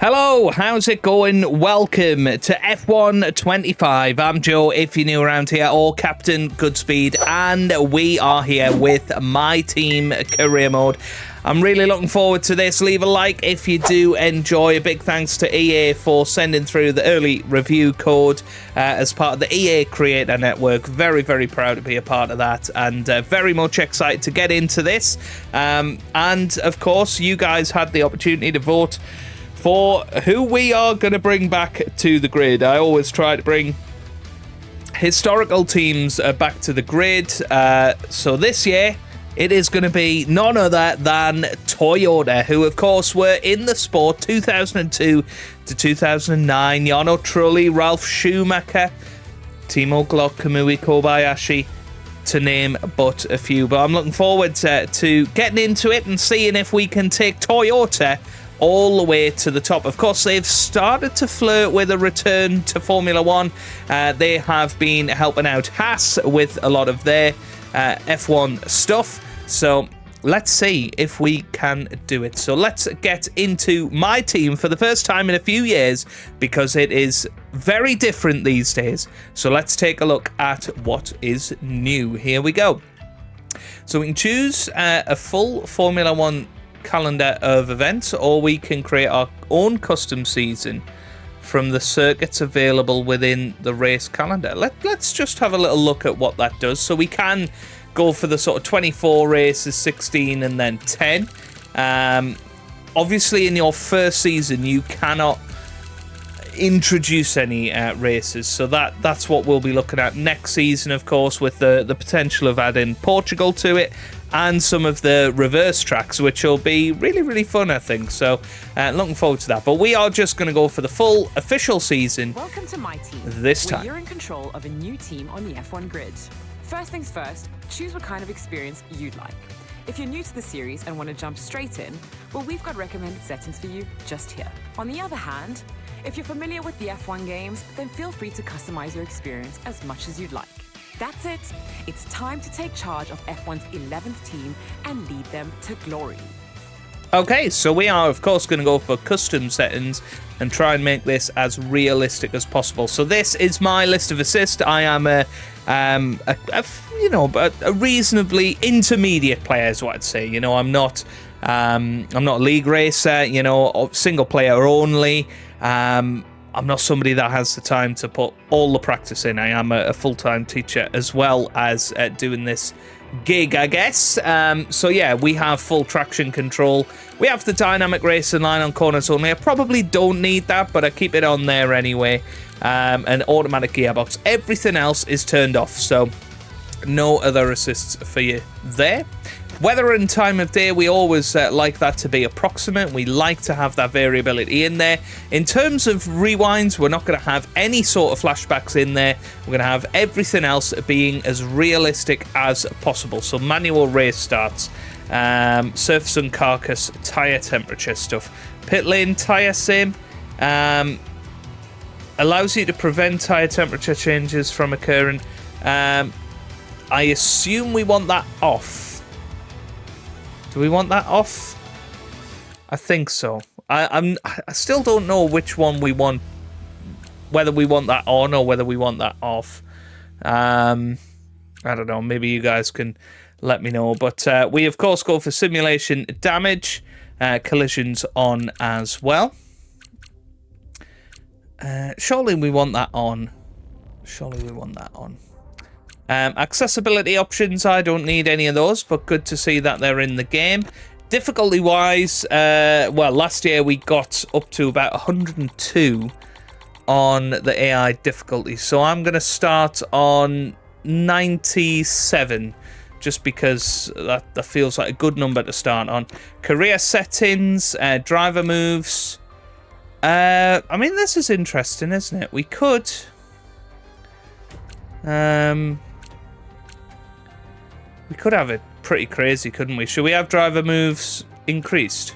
Hello, how's it going? Welcome to F1 25. I'm Joe, if you're new around here, or Captain Goodspeed, and we are here with my team career mode. I'm really looking forward to this. Leave a like if you do enjoy. A big thanks to EA for sending through the early review code as part of the EA Creator Network. Very, very proud to be a part of that, and very much excited to get into this. And of course, you guys had the opportunity to vote for who we are going to bring back to the grid. I always try to bring historical teams back to the grid. So this year, it is going to be none other than Toyota, who, of course, were in the sport 2002 to 2009. Jarno Trulli, Ralf Schumacher, Timo Glock, Kamui Kobayashi, to name but a few. But I'm looking forward to getting into it and seeing if we can take Toyota all the way to the top. Of course, they've started to flirt with a return to Formula One. They have been helping out Haas with a lot of their F1 stuff. So let's see if we can do it. So let's get into my team for the first time in a few years, because it is very different these days. So let's take a look at what is new. Here we go. So we can choose a full Formula One calendar of events, or we can create our own custom season from the circuits available within the race calendar. Let's just have a little look at what that does. So we can go for the sort of 24 races, 16 and then 10. Obviously in your first season you cannot introduce any races, so that's what we'll be looking at next season, of course, with the potential of adding Portugal to it and some of the reverse tracks, which will be really, really fun, I think. So looking forward to that. But we are just going to go for the full official season. Welcome to my team. This time you're in control of a new team on the F1 grid. First things first, choose what kind of experience you'd like. If you're new to the series and want to jump straight in, well, we've got recommended settings for you just here. On the other hand, if you're familiar with the F1 games, then feel free to customize your experience as much as you'd like. That's it. It's time to take charge of F1's 11th team and lead them to glory. Okay, so we are, of course, going to go for custom settings and try and make this as realistic as possible. So this is my list of assists. I am a reasonably intermediate player, is what I'd say. You know, I'm not a league racer. You know, single player only. I'm not somebody that has the time to put all the practice in. I am a full-time teacher as well as doing this gig, I guess. So yeah, we have full traction control. We have the dynamic racing line on corners only. I probably don't need that, but I keep it on there anyway. An automatic gearbox. Everything else is turned off, so no other assists for you there. Weather and time of day, we always like that to be approximate. We like to have that variability in there. In terms of rewinds, we're not going to have any sort of flashbacks in there. We're going to have everything else being as realistic as possible. So manual race starts, surface and carcass, tyre temperature stuff. Pit lane tyre sim allows you to prevent tyre temperature changes from occurring. I assume we want that off. Do we want that off? I think so. I still don't know which one we want, whether we want that on or whether we want that off. I don't know. Maybe you guys can let me know. But we, of course, go for simulation damage, collisions on as well. Surely we want that on. Surely we want that on. Accessibility options, I don't need any of those, but good to see that they're in the game. Difficulty wise, well, last year we got up to about 102 on the AI difficulty, so I'm going to start on 97 just because that feels like a good number to start on. Career settings, driver moves. I mean, this is interesting, isn't it? We could have it pretty crazy, couldn't we? Should we have driver moves increased?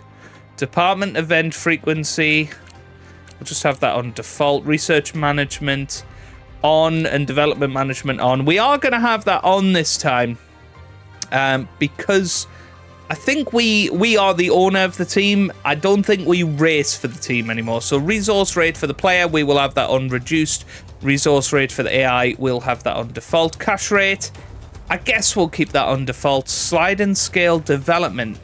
Department event frequency. We'll just have that on default. Research management on and development management on. We are going to have that on this time because I think we are the owner of the team. I don't think we race for the team anymore. So resource rate for the player, we will have that on reduced. Resource rate for the AI, we'll have that on default. Cash rate, I guess we'll keep that on default. Slide and scale development.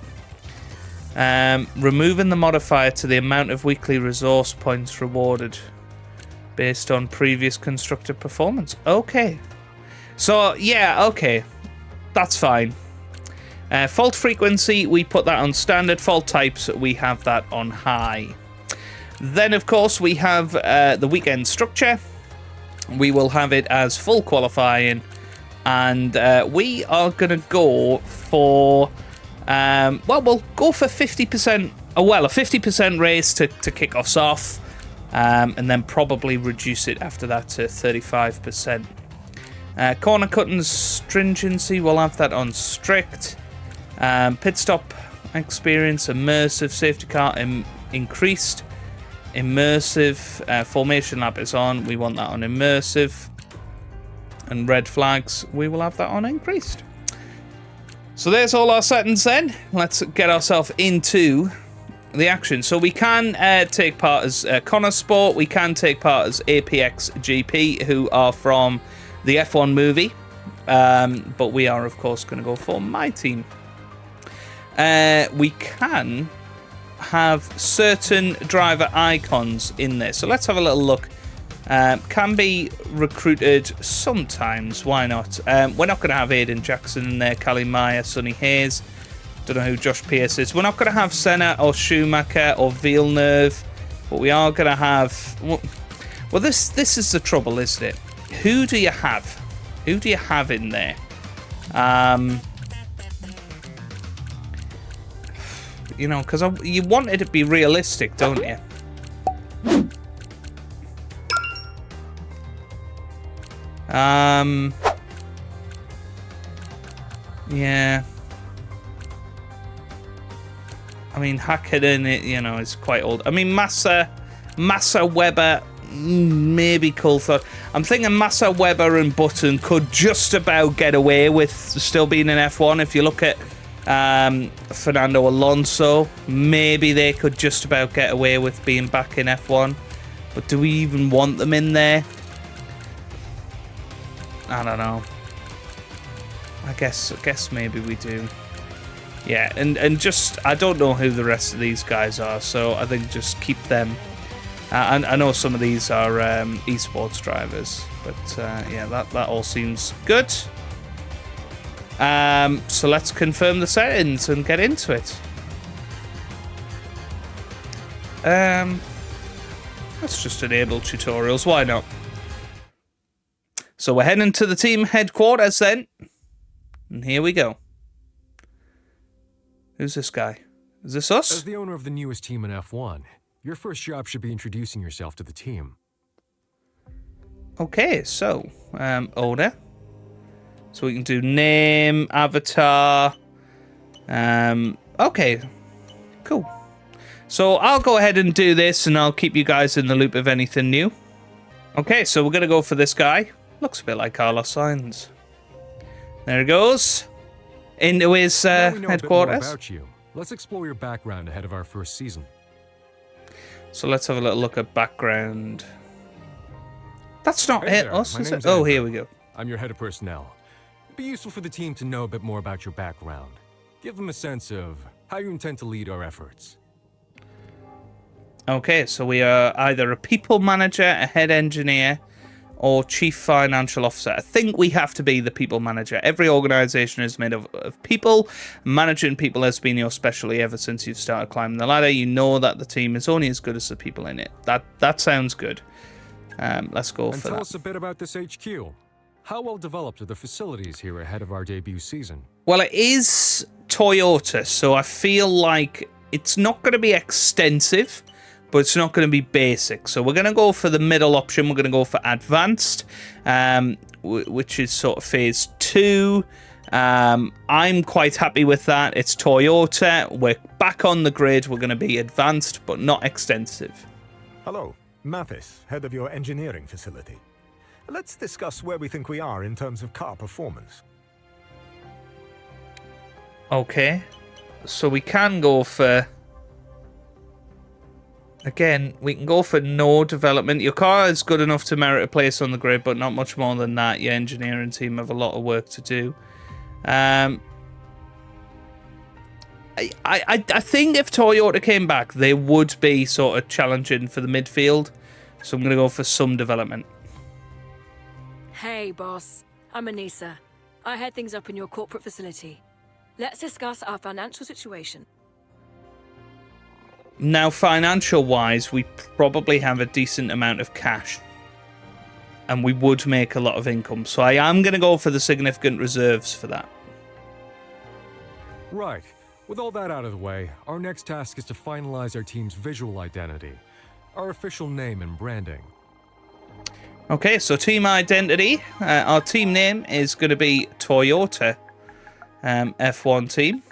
Removing the modifier to the amount of weekly resource points rewarded based on previous constructor performance. Okay. So, yeah, okay. That's fine. Fault frequency, we put that on standard. Fault types, we have that on high. Then, of course, we have the weekend structure. We will have it as full qualifying. And we are going to go for... well, we'll go for 50%... a 50% race to kick us off. And then probably reduce it after that to 35%. Corner cutting stringency, we'll have that on strict. Pit stop experience, immersive. Safety car increased. Immersive. Formation lap is on. We want that on immersive. And red flags, we will have that on increased. So there's all our settings then. Let's get ourselves into the action. So we can take part as Connor Sport. We can take part as APX GP, who are from the F1 movie. But we are, of course, going to go for my team. We can have certain driver icons in there. So let's have a little look. Can be recruited sometimes. Why not? We're not going to have Aiden Jackson in there. Callie Meyer, Sonny Hayes. Don't know who Josh Pierce is. We're not going to have Senna or Schumacher or Villeneuve. But we are going to have... Well, this is the trouble, isn't it? Who do you have? Who do you have in there? You know, because you want it to be realistic, don't you? Yeah. I mean, Hakkinen, you know, is quite old. I mean, Massa, Weber, maybe Coulthard. I'm thinking Massa, Weber, and Button could just about get away with still being in F1. If you look at Fernando Alonso, maybe they could just about get away with being back in F1. But do we even want them in there? I don't know. I guess maybe we do. Yeah, and just, I don't know who the rest of these guys are, so I think just keep them. I know some of these are esports drivers, but yeah, that all seems good. So let's confirm the settings and get into it. Let's just enable tutorials, why not? So we're heading to the team headquarters then. And here we go. Who's this guy? Is this us? As the owner of the newest team in F1, your first job should be introducing yourself to the team. Okay, so, owner. So we can do name, avatar. Okay, cool. So I'll go ahead and do this, and I'll keep you guys in the loop of anything new. Okay, so we're going to go for this guy. Looks a bit like Carlos Sainz. There he goes. Into his headquarters. A bit more about you. Let's explore your background ahead of our first season. So let's have a little look at background. That's not Hey it, there, us, my is name's it? Oh, Andrew. here we go. I'm your head of personnel. It'd be useful for the team to know a bit more about your background. Give them a sense of how you intend to lead our efforts. Okay, so we are either a people manager, a head engineer, or chief financial officer. I think we have to be the people manager. Every organization is made of people. Managing people has been your specialty ever since you've started climbing the ladder. You know that the team is only as good as the people in it. That sounds good. Let's go for that. Tell us a bit about this HQ. How well developed are the facilities here ahead of our debut season? Well, it is Toyota, so I feel like it's not going to be extensive, but it's not going to be basic. So we're going to go for the middle option. We're going to go for advanced, which is sort of phase 2. I'm quite happy with that. It's Toyota. We're back on the grid. We're going to be advanced, but not extensive. Hello, Mathis, head of your engineering facility. Let's discuss where we think we are in terms of car performance. Okay. So we can go for... Again, we can go for no development. Your car is good enough to merit a place on the grid, but not much more than that. Your engineering team have a lot of work to do. I think if Toyota came back, they would be sort of challenging for the midfield. So I'm going to go for some development. Hey, boss. I'm Anissa. I head things up in your corporate facility. Let's discuss our financial situation. Now, financial-wise, we probably have a decent amount of cash. And we would make a lot of income. So I am going to go for the significant reserves for that. Right. With all that out of the way, our next task is to finalize our team's visual identity, our official name and branding. Okay, so team identity. Our team name is going to be Toyota F1 team.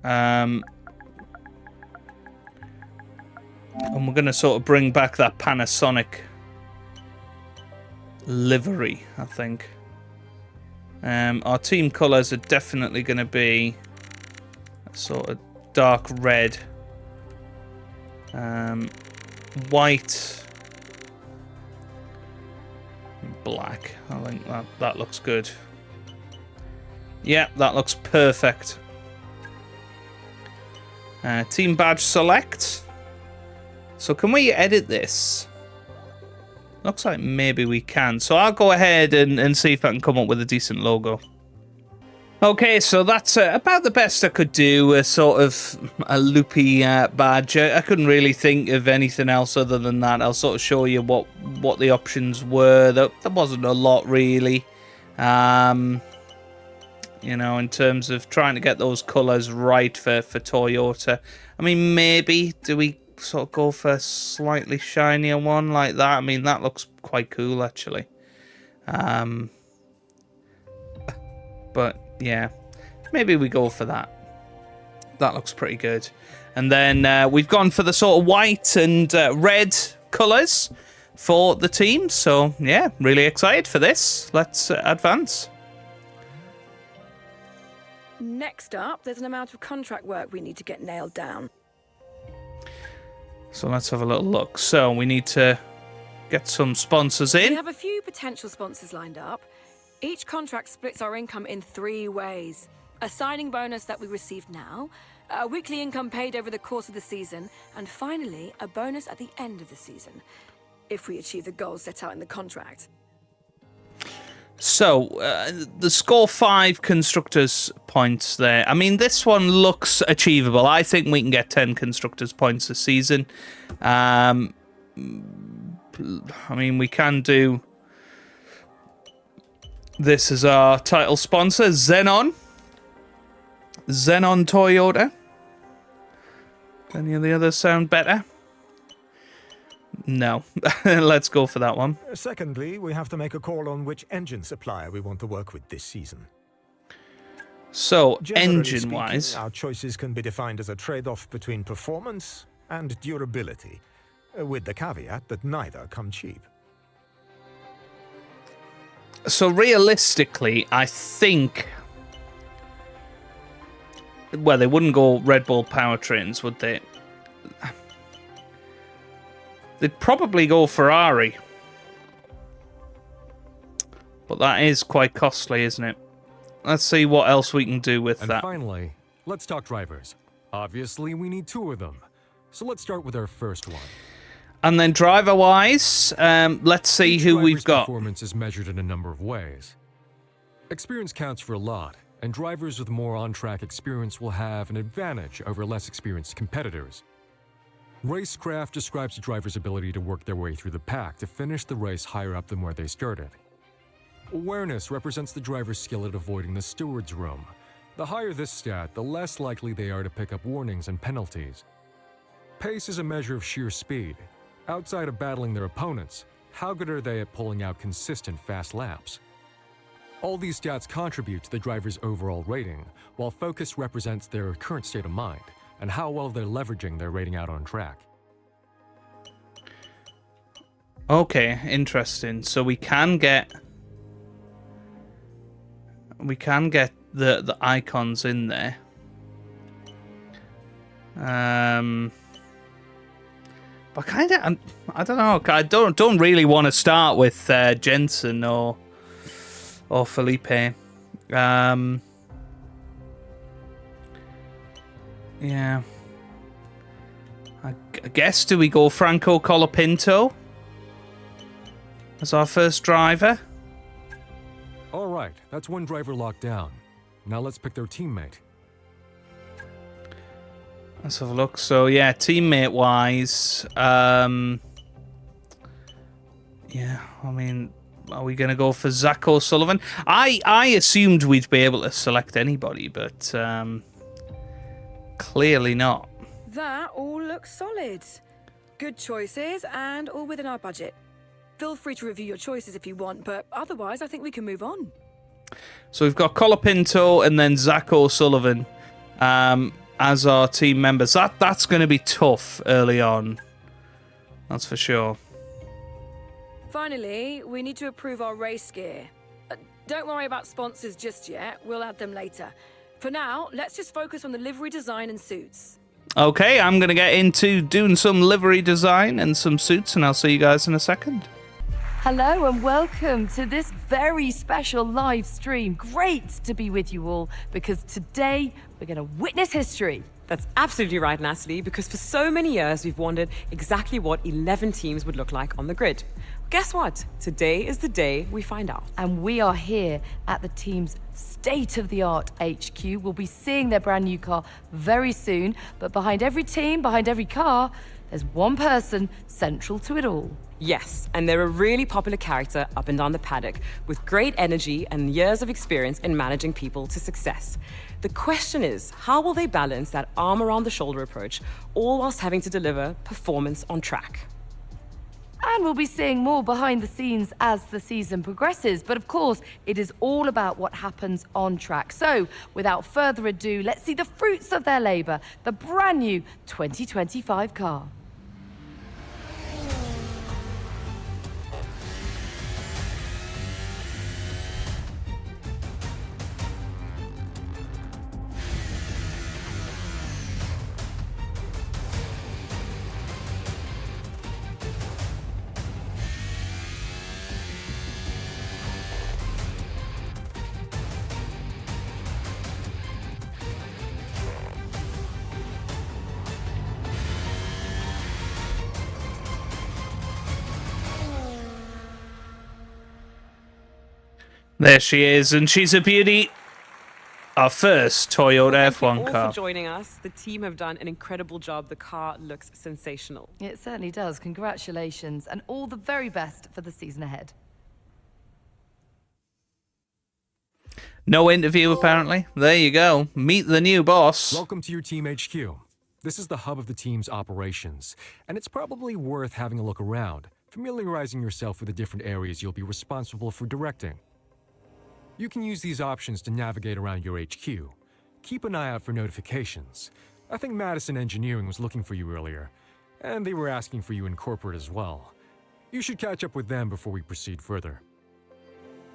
And we're going to sort of bring back that Panasonic livery, I think. Our team colours are definitely going to be a sort of dark red, white, black. I think that looks good. Yeah, that looks perfect. Team badge select. So can we edit this? Looks like maybe we can. So I'll go ahead and see if I can come up with a decent logo. Okay, so that's about the best I could do. A sort of a loopy badge. I couldn't really think of anything else other than that. I'll sort of show you what the options were. There wasn't a lot really. You know, in terms of trying to get those colours right for Toyota. I mean, maybe do we sort of go for a slightly shinier one like that? I mean, that looks quite cool, actually. But, yeah, maybe we go for that. That looks pretty good. And then we've gone for the sort of white and red colours for the team. So, yeah, really excited for this. Let's advance. Next up, there's an amount of contract work we need to get nailed down. So let's have a little look. So we need to get some sponsors in. We have a few potential sponsors lined up. Each contract splits our income in 3 ways. A signing bonus that we receive now, a weekly income paid over the course of the season, and finally, a bonus at the end of the season, if we achieve the goals set out in the contract. So, the score 5 constructors points there. I mean, this one looks achievable. I think we can get 10 constructors points this season. I mean, we can do this as our title sponsor, Xenon. Xenon Toyota. Any of the others sound better? No. Let's go for that one. Secondly, we have to make a call on which engine supplier we want to work with this season. So, Generally engine-wise... speaking, our choices can be defined as a trade-off between performance and durability, with the caveat that neither come cheap. So, realistically, I think... Well, they wouldn't go Red Bull powertrains, would they? They'd probably go Ferrari. But that is quite costly, isn't it? Let's see what else we can do with that. And finally, let's talk drivers. Obviously, we need 2 of them. So let's start with our first one. And then driver-wise, let's see who we've got. Performance is measured in a number of ways. Experience counts for a lot, and drivers with more on-track experience will have an advantage over less experienced competitors. Racecraft describes a driver's ability to work their way through the pack to finish the race higher up than where they started. Awareness represents the driver's skill at avoiding the steward's room. The higher this stat, the less likely they are to pick up warnings and penalties. Pace is a measure of sheer speed. Outside of battling their opponents, how good are they at pulling out consistent fast laps? All these stats contribute to the driver's overall rating, while focus represents their current state of mind and how well they're leveraging their rating out on track. Okay, interesting. So we can get we can get the icons in there. But kind of, I don't know. I don't really want to start with Jensen or Felipe. Yeah. I guess, do we go Franco Colapinto as our first driver? All right, that's one driver locked down. Now let's pick their teammate. Let's have a look. So, yeah, teammate-wise, yeah, I mean, are we going to go for Zach O'Sullivan? I assumed we'd be able to select anybody, but clearly not. That all looks solid. Good choices and all within our budget. Feel free to review your choices if you want, but otherwise I think we can move on. So we've got Colapinto and then Zach O'Sullivan as our team members. That's going to be tough early on. That's for sure. Finally, we need to approve our race gear. Don't worry about sponsors just yet. We'll add them later. For now, let's just focus on the livery design and suits. Okay, I'm going to get into doing some livery design and some suits, and I'll see you guys in a second. Hello and welcome to this very special live stream. Great to be with you all, because today we're going to witness history. That's absolutely right, Natalie, because for so many years we've wondered exactly what 11 teams would look like on the grid. Guess what? Today is the day we find out. And we are here at the team's state-of-the-art HQ. We'll be seeing their brand new car very soon, but behind every team, behind every car, there's one person central to it all. Yes, and they're a really popular character up and down the paddock with great energy and years of experience in managing people to success. The question is, how will they balance that arm around the shoulder approach, all whilst having to deliver performance on track? And we'll be seeing more behind the scenes as the season progresses. But of course, it is all about what happens on track. So, without further ado, let's see the fruits of their labor, the brand new 2025 car. There she is, and she's a beauty. Our first Toyota F1 Thank you all car. for joining us. The team have done an incredible job. The car looks sensational. It certainly does. Congratulations, and all the very best for the season ahead. No interview, apparently. There you go. Meet the new boss. Welcome to your Team HQ. This is the hub of the team's operations, and it's probably worth having a look around, familiarizing yourself with the different areas you'll be responsible for directing. You can use these options to navigate around your HQ. Keep an eye out for notifications. I think Madison Engineering was looking for you earlier, and they were asking for you in corporate as well. You should catch up with them before we proceed further.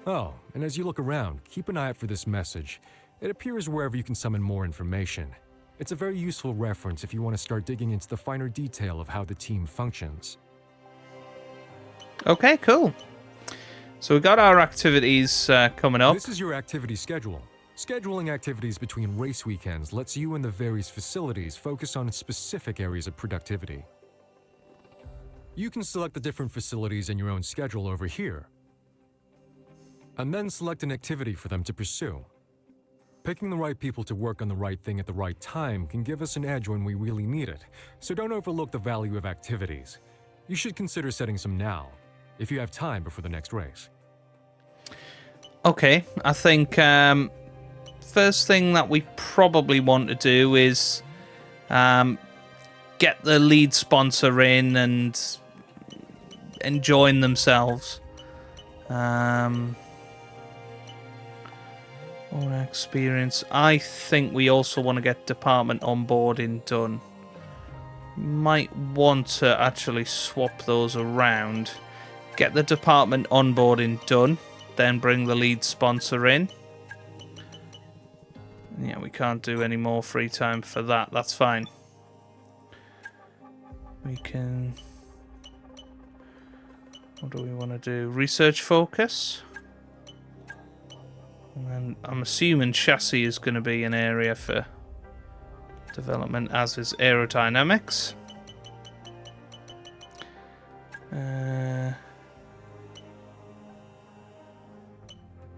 Oh, and as you look around, keep an eye out for this message. It appears wherever you can summon more information. It's a very useful reference if you want to start digging into the finer detail of how the team functions. Okay, cool. So we got our activities coming up. This is your activity schedule. Scheduling activities between race weekends lets you and the various facilities focus on specific areas of productivity. You can select the different facilities in your own schedule over here, and then select an activity for them to pursue. Picking the right people to work on the right thing at the right time can give us an edge when we really need it, so don't overlook the value of activities. You should consider setting some now, if you have time before the next race. Okay, I think first thing that we probably want to do is get the lead sponsor in and enjoying themselves. Or experience. I think we also want to get department onboarding done. Might want to actually swap those around. Get the department onboarding done, then bring the lead sponsor in. Yeah, we can't do any more free time for that. That's fine. We can... What do we want to do? Research focus. And then I'm assuming chassis is going to be an area for development, as is aerodynamics.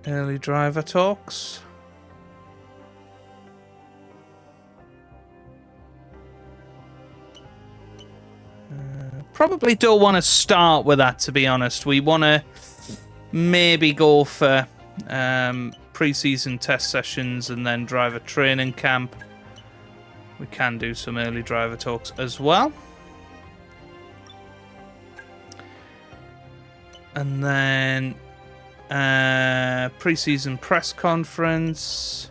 Early driver talks. Probably don't want to start with that, to be honest. We want to maybe go for pre-season test sessions and then driver training camp. We can do some early driver talks as well. And then pre-season press conference.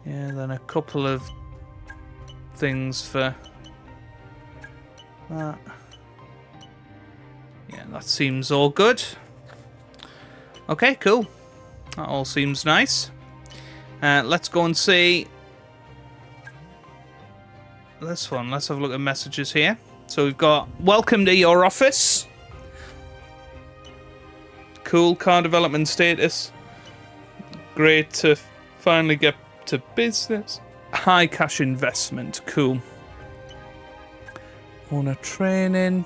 Yeah, then a couple of things for that. Yeah, that seems all good. Okay, cool. That all seems nice. Let's go and see this one. Let's have a look at messages here. So we've got, welcome to your office. Cool, car development status. Great to finally get to business. High cash investment. Cool. Owner training.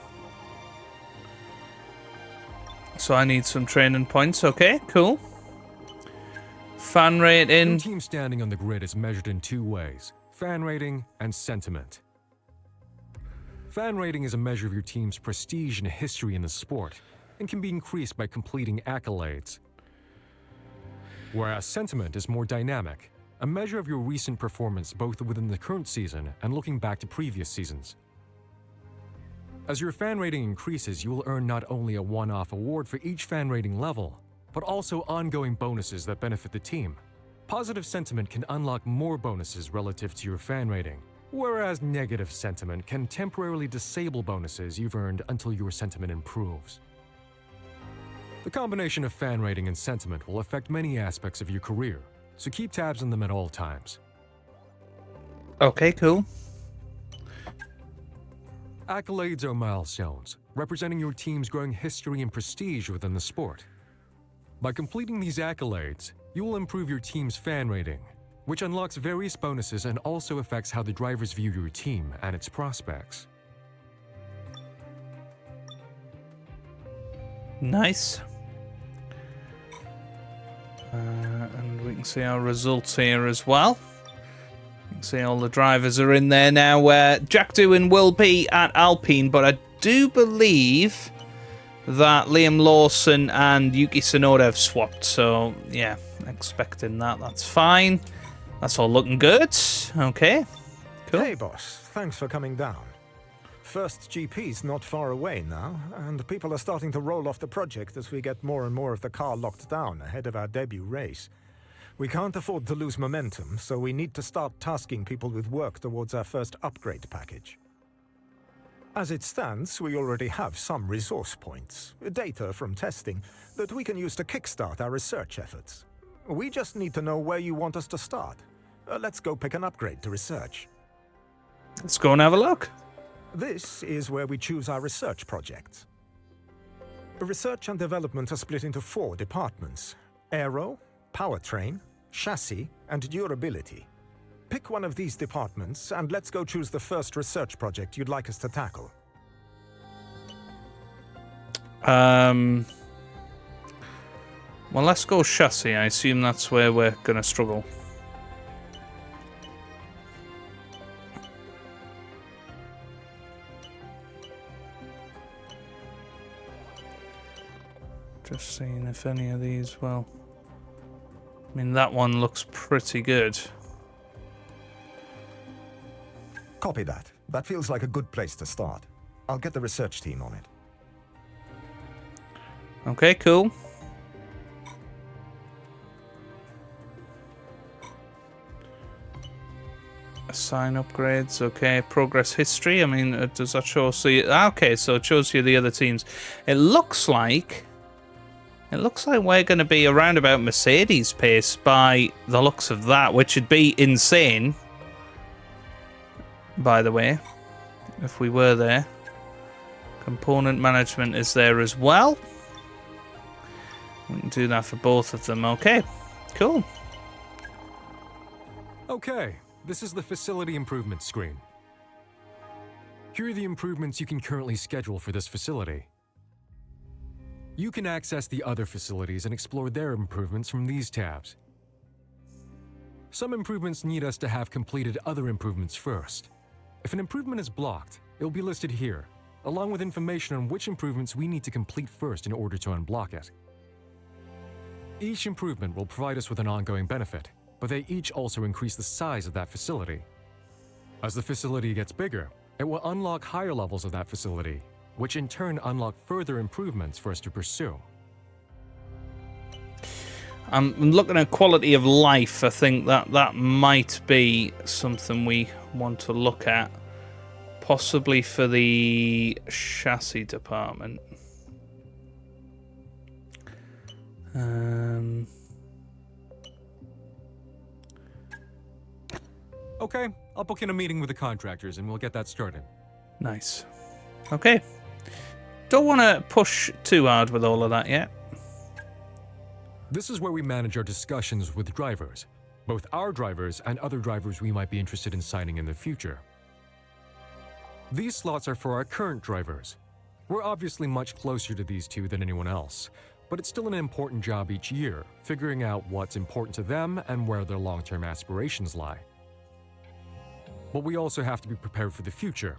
So I need some training points. Okay, cool. Fan rating. Your team standing on the grid is measured in two ways: fan rating and sentiment. Fan rating is a measure of your team's prestige and history in the sport and can be increased by completing accolades. Whereas sentiment is more dynamic, a measure of your recent performance both within the current season and looking back to previous seasons. As your fan rating increases, you will earn not only a one-off award for each fan rating level, but also ongoing bonuses that benefit the team. Positive sentiment can unlock more bonuses relative to your fan rating, whereas negative sentiment can temporarily disable bonuses you've earned until your sentiment improves. The combination of fan rating and sentiment will affect many aspects of your career, so keep tabs on them at all times. Okay, cool. Accolades are milestones, representing your team's growing history and prestige within the sport. By completing these accolades, you will improve your team's fan rating, which unlocks various bonuses and also affects how the drivers view your team and its prospects. Nice. And we can see our results here as well. You can see all the drivers are in there now. Jack Doohan will be at Alpine, but I do believe that Liam Lawson and Yuki Tsunoda have swapped. So, yeah, expecting that. That's fine. That's all looking good. Okay, cool. Hey, boss. Thanks for coming down. First GP's not far away now, and people are starting to roll off the project as we get more and more of the car locked down ahead of our debut race. We can't afford to lose momentum, so we need to start tasking people with work towards our first upgrade package. As it stands, we already have some resource points, data from testing, that we can use to kickstart our research efforts. We just need to know where you want us to start. Let's go pick an upgrade to research. Let's go and have a look. This is where we choose our research projects. Research and development are split into 4 departments: aero, powertrain, chassis, and durability. Pick one of these departments, and let's go choose the first research project you'd like us to tackle. Well, let's go chassis. I assume that's where we're going to struggle. Just seeing if any of these, well... I mean, that one looks pretty good. Copy that. That feels like a good place to start. I'll get the research team on it. Okay, cool. Sign upgrades, okay. Progress history, I mean, does that show? So okay, so it shows you the other teams. It looks like we're going to be around about Mercedes pace by the looks of that, which would be insane, by the way, if we were there. Component management is there as well. We can do that for both of them. Okay, cool. Okay, this is the facility improvement screen. Here are the improvements you can currently schedule for this facility. You can access the other facilities and explore their improvements from these tabs. Some improvements need us to have completed other improvements first. If an improvement is blocked, it will be listed here, along with information on which improvements we need to complete first in order to unblock it. Each improvement will provide us with an ongoing benefit, but they each also increase the size of that facility. As the facility gets bigger, it will unlock higher levels of that facility, which in turn unlock further improvements for us to pursue. I'm looking at quality of life. I think that might be something we want to look at, possibly for the chassis department. Okay, I'll book in a meeting with the contractors and we'll get that started. Nice. Okay. Don't want to push too hard with all of that yet. This is where we manage our discussions with drivers, both our drivers and other drivers we might be interested in signing in the future. These slots are for our current drivers. We're obviously much closer to these two than anyone else, but it's still an important job each year, figuring out what's important to them and where their long-term aspirations lie. But we also have to be prepared for the future.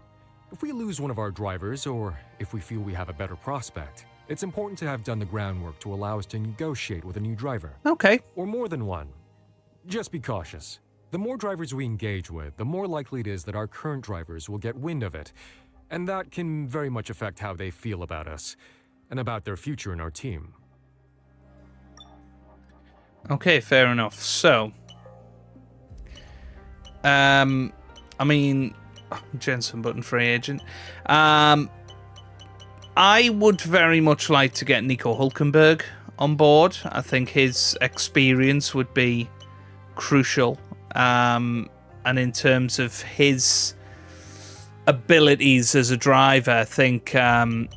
If we lose one of our drivers, or if we feel we have a better prospect, it's important to have done the groundwork to allow us to negotiate with a new driver. Okay. Or more than one. Just be cautious. The more drivers we engage with, the more likely it is that our current drivers will get wind of it, and that can very much affect how they feel about us, and about their future in our team. Okay, fair enough. So, I mean, Jensen Button free agent. I would very much like to get Nico Hulkenberg on board. I think his experience would be crucial. And in terms of his abilities as a driver, I think that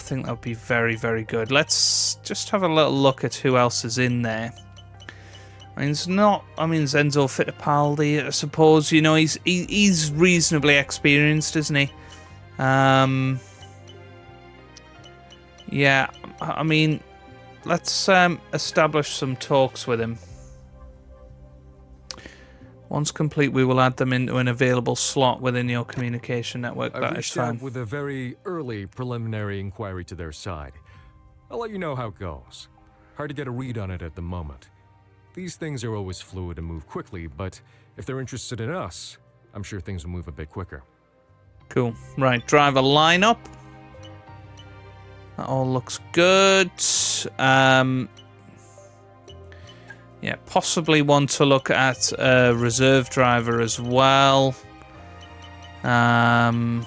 would be very, very good. Let's just have a little look at who else is in there. Zenzo Fittipaldi, I suppose. You know, he's reasonably experienced, isn't he? Yeah, I mean, let's establish some talks with him. Once complete, we will add them into an available slot within your communication network. That is fine. I reached out with a very early preliminary inquiry to their side. I'll let you know how it goes. Hard to get a read on it at the moment. These things are always fluid and move quickly, but if they're interested in us, I'm sure things will move a bit quicker. Cool. Right, driver lineup. That all looks good. Yeah, possibly want to look at a reserve driver as well. I mean,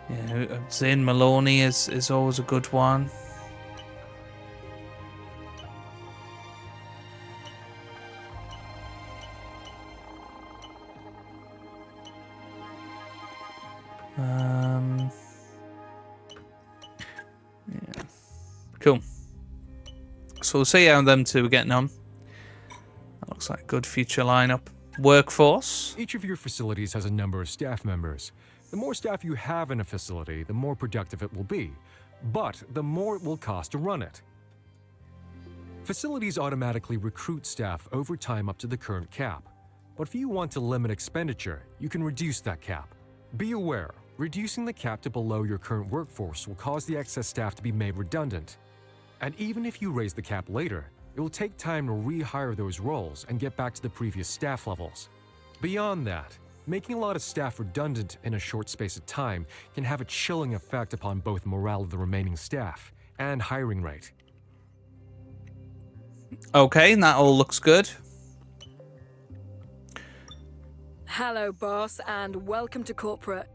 yeah, Zane Maloney is always a good one. Yeah. Cool. So we'll see how them two are getting on. That looks like a good future lineup. Workforce. Each of your facilities has a number of staff members. The more staff you have in a facility, the more productive it will be, but the more it will cost to run it. Facilities automatically recruit staff over time up to the current cap, but if you want to limit expenditure, you can reduce that cap. Be aware, reducing the cap to below your current workforce will cause the excess staff to be made redundant. And even if you raise the cap later, it will take time to rehire those roles and get back to the previous staff levels. Beyond that, making a lot of staff redundant in a short space of time can have a chilling effect upon both morale of the remaining staff and hiring rate. Okay, that all looks good. Hello, boss, and welcome to corporate.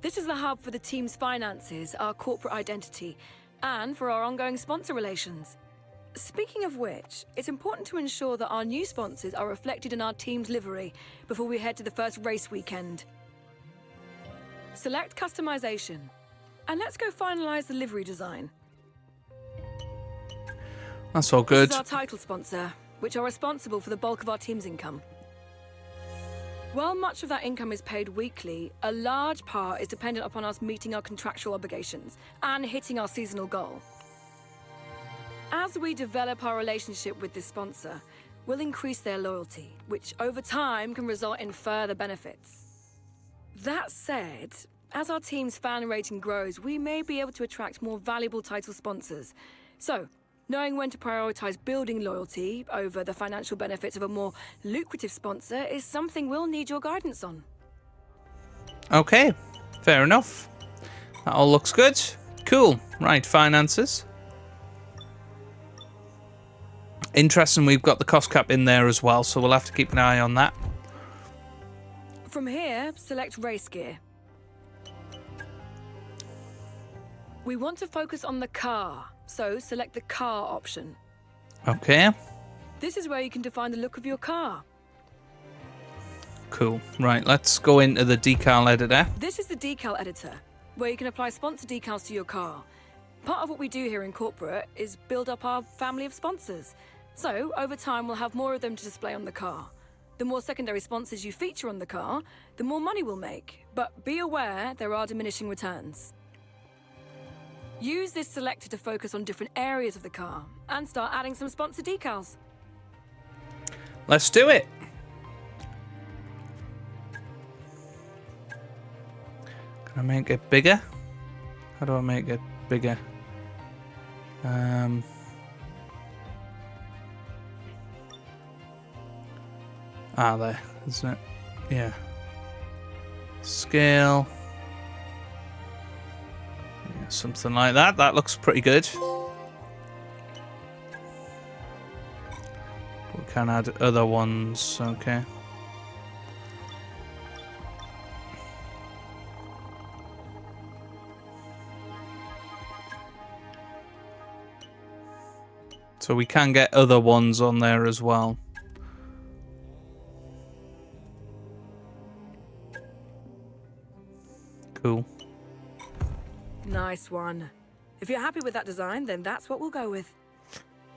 This is the hub for the team's finances, our corporate identity, and for our ongoing sponsor relations. Speaking of which, it's important to ensure that our new sponsors are reflected in our team's livery before we head to the first race weekend. Select customization, and let's go finalize the livery design. That's all good. This is our title sponsor, which are responsible for the bulk of our team's income. While much of that income is paid weekly, a large part is dependent upon us meeting our contractual obligations and hitting our seasonal goal. As we develop our relationship with this sponsor, we'll increase their loyalty, which over time can result in further benefits. That said, as our team's fan rating grows, we may be able to attract more valuable title sponsors. So, knowing when to prioritize building loyalty over the financial benefits of a more lucrative sponsor is something we'll need your guidance on. Okay, fair enough. That all looks good. Cool. Right, finances. Interesting, we've got the cost cap in there as well, so we'll have to keep an eye on that. From here, select race gear. We want to focus on the car, so select the car option. Okay, This is where you can define the look of your car. cool. Right, let's go into the decal editor. This is the decal editor, where you can apply sponsor decals to your car. Part of what we do here in corporate is build up our family of sponsors. So, over time, we'll have more of them to display on the car. The more secondary sponsors you feature on the car, the more money we'll make. But be aware, there are diminishing returns. Use this selector to focus on different areas of the car and start adding some sponsor decals. Let's do it. Can I make it bigger? How do I make it bigger? There, isn't it? Yeah. Scale. Yeah, something like that. That looks pretty good. We can add other ones, okay. So we can get other ones on there as well. Cool. Nice one. If you're happy with that design, then that's what we'll go with.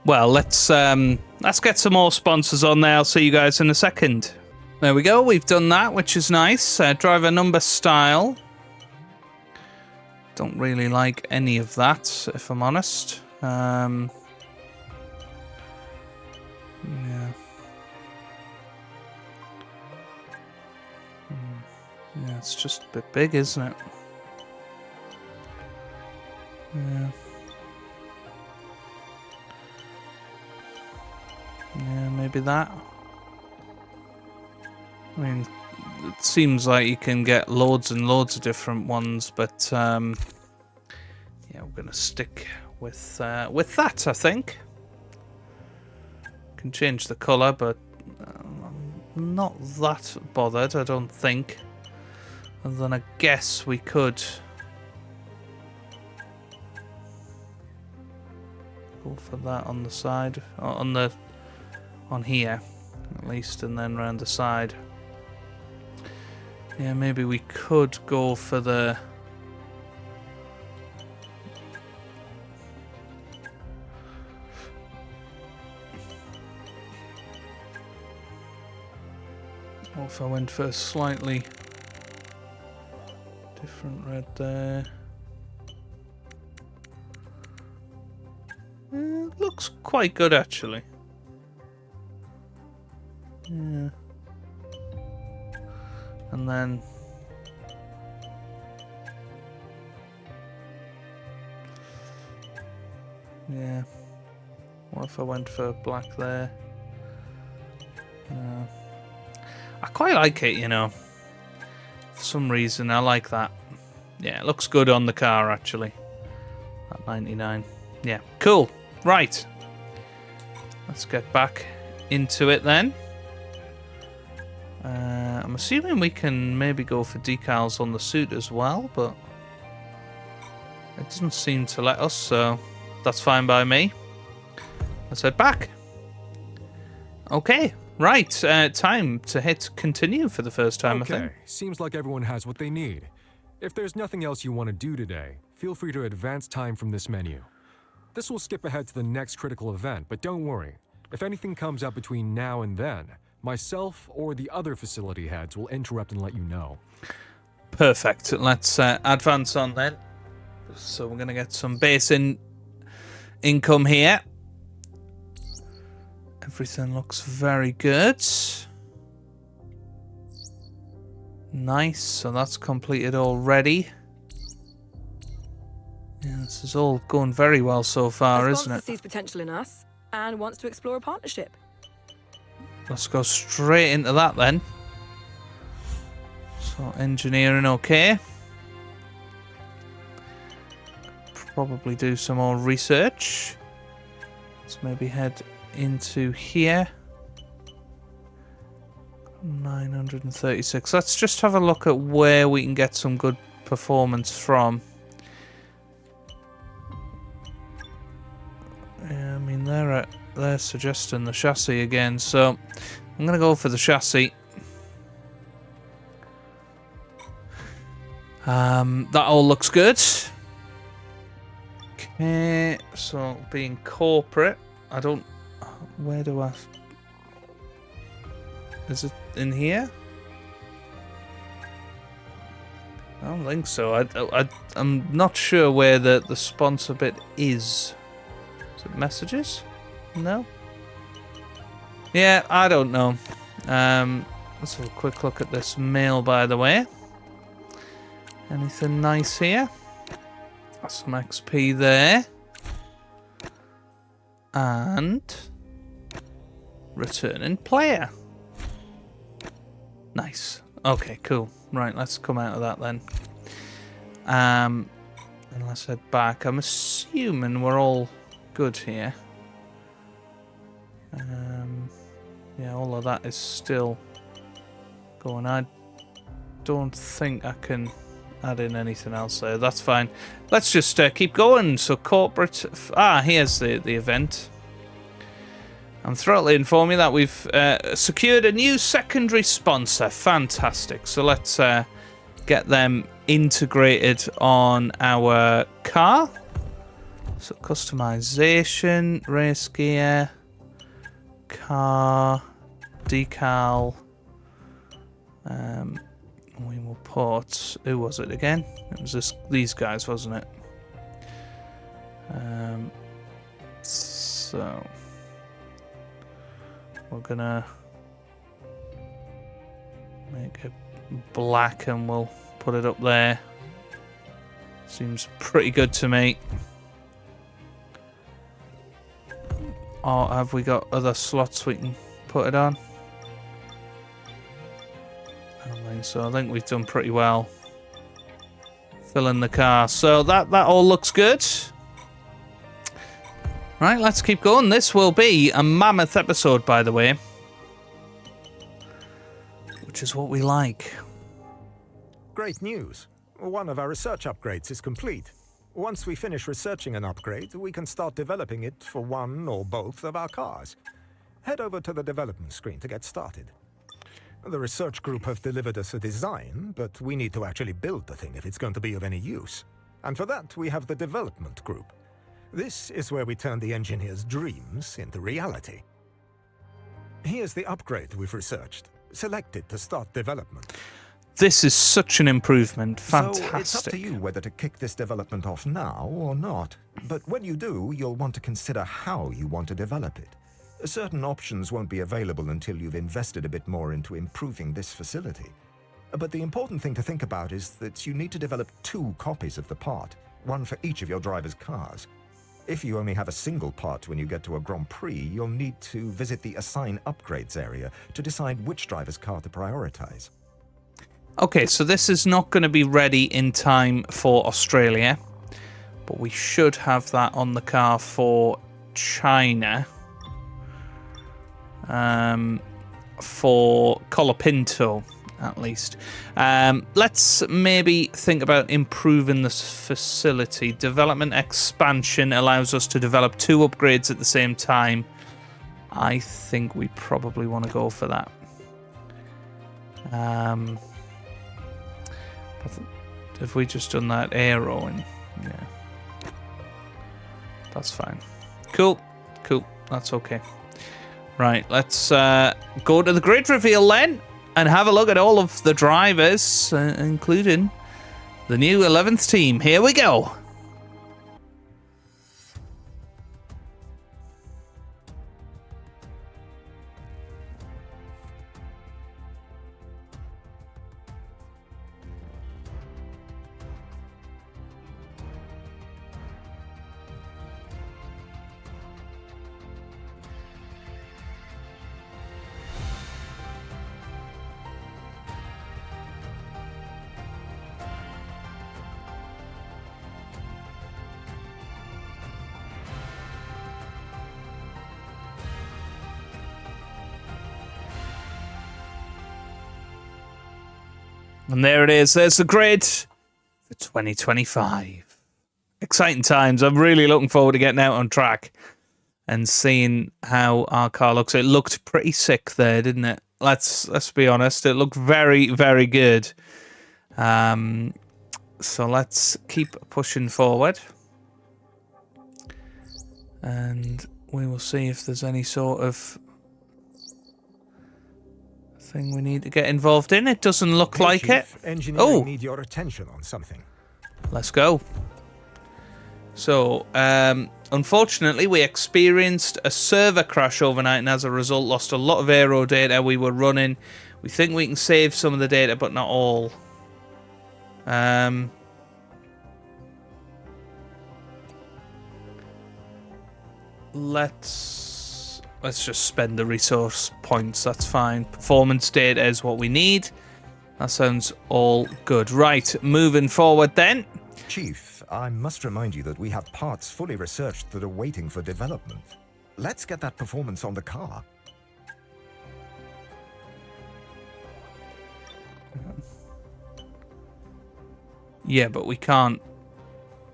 Well, let's get some more sponsors on there. I'll see you guys in a second. There we go. We've done that, which is nice. Driver number style. Don't really like any of that, if I'm honest. Yeah. Yeah, it's just a bit big, isn't it? Yeah. Yeah, maybe that. I mean, it seems like you can get loads and loads of different ones, but yeah, we're gonna stick with that, I think. Can change the color, but I'm not that bothered, I don't think. And then I guess we could go for that on the side, on here at least, and then round the side. Yeah, maybe we could go for the what if I went for a slightly different red there? Looks quite good actually. Yeah. And then yeah. What if I went for black there? I quite like it, you know. For some reason, I like that. Yeah, it looks good on the car, actually. That 99. Yeah, cool. Right. Let's get back into it then. I'm assuming we can maybe go for decals on the suit as well, but it doesn't seem to let us, so that's fine by me. Let's head back. Okay, right. Time to hit continue for the first time, I think. Okay, seems like everyone has what they need. If there's nothing else you want to do today, feel free to advance time from this menu. This will skip ahead to the next critical event, but don't worry. If anything comes up between now and then, myself or the other facility heads will interrupt and let you know. Perfect. Let's advance on then. So we're going to get some base income here. Everything looks very good. Nice. So that's completed already. Yeah, this is all going very well so far, isn't it? Sees potential in us and wants to explore a partnership. Let's go straight into that then. So engineering, okay. Probably do some more research. Let's maybe head into here. 936. Let's just have a look at where we can get some good performance from. Yeah, I mean they're suggesting the chassis again, so I'm gonna go for the chassis. That all looks good. Okay, so being corporate, I don't. Where do I? Is it in here? I don't think so. I'm not sure where the sponsor bit is. Is it messages? No. Yeah, I don't know. Let's have a quick look at this mail, by the way. Anything nice here? Some XP there. And returning player. Nice. Okay, cool. Right, let's come out of that then. And let's head back. I'm assuming we're all good here. Yeah, all of that is still going. I don't think I can add in anything else there. That's fine. Let's just keep going. So corporate. Here's the event. I'm thrilled to inform you that we've secured a new secondary sponsor. Fantastic. So let's get them integrated on our car. So customization, race gear, car, decal. We will put. Who was it again? It was these guys, wasn't it? So we're gonna make it black and we'll put it up there. Seems pretty good to me. Or have we got other slots we can put it on? I don't think so. I think we've done pretty well filling the car. So that all looks good. Right, let's keep going. This will be a mammoth episode, by the way. Which is what we like. Great news. One of our research upgrades is complete. Once we finish researching an upgrade, we can start developing it for one or both of our cars. Head over to the development screen to get started. The research group have delivered us a design, but we need to actually build the thing if it's going to be of any use. And for that, we have the development group. This is where we turn the engineer's dreams into reality. Here's the upgrade we've researched. Select it to start development. This is such an improvement. Fantastic. So it's up to you whether to kick this development off now or not. But when you do, you'll want to consider how you want to develop it. Certain options won't be available until you've invested a bit more into improving this facility. But the important thing to think about is that you need to develop 2 copies of the part, one for each of your driver's cars. If you only have a single part when you get to a Grand Prix, you'll need to visit the Assign Upgrades area to decide which driver's car to prioritize. Okay, so this is not going to be ready in time for Australia, but we should have that on the car for China. for Colapinto, at least. Let's maybe think about improving this facility. Development expansion allows us to develop 2 upgrades at the same time. I think we probably want to go for that. Have we just done that aero? And yeah, that's fine. Cool. That's okay. Right, let's go to the grid reveal then and have a look at all of the drivers, including the new 11th team. Here we go. And there it is. There's the grid for 2025. Exciting times. I'm really looking forward to getting out on track and seeing how our car looks. It looked pretty sick there, didn't it? Let's be honest. It looked very, very good. So let's keep pushing forward. And we will see if there's any sort of thing we need to get involved in. It doesn't look like Chief, it. Engineering need your attention on something. Let's go. So, unfortunately, we experienced a server crash overnight and as a result lost a lot of aero data we were running. We think we can save some of the data, but not all. Let's just spend the resource points. That's fine. Performance data is what we need. That sounds all good. Right, moving forward then. Chief, I must remind you that we have parts fully researched that are waiting for development. Let's get that performance on the car. Yeah, but we can't.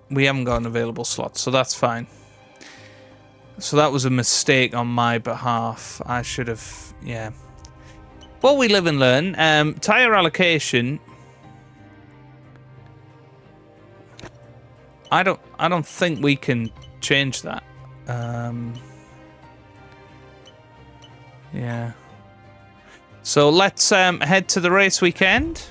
We haven't got an available slot, so that's fine. So that was a mistake on my behalf. I should have, yeah. Well, we live and learn. Tire allocation. I don't think we can change that. Yeah. So let's head to the race weekend.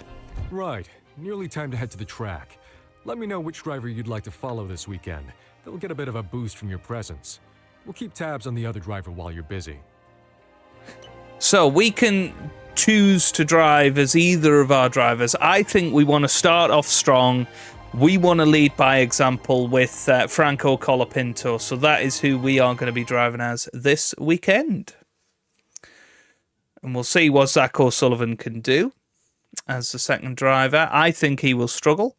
Right. Nearly time to head to the track. Let me know which driver you'd like to follow this weekend. They'll get a bit of a boost from your presence. We'll keep tabs on the other driver while you're busy. So we can choose to drive as either of our drivers. I think we want to start off strong. We want to lead by example with Franco Colapinto. So that is who we are going to be driving as this weekend. And we'll see what Zach O'Sullivan can do as the second driver. I think he will struggle.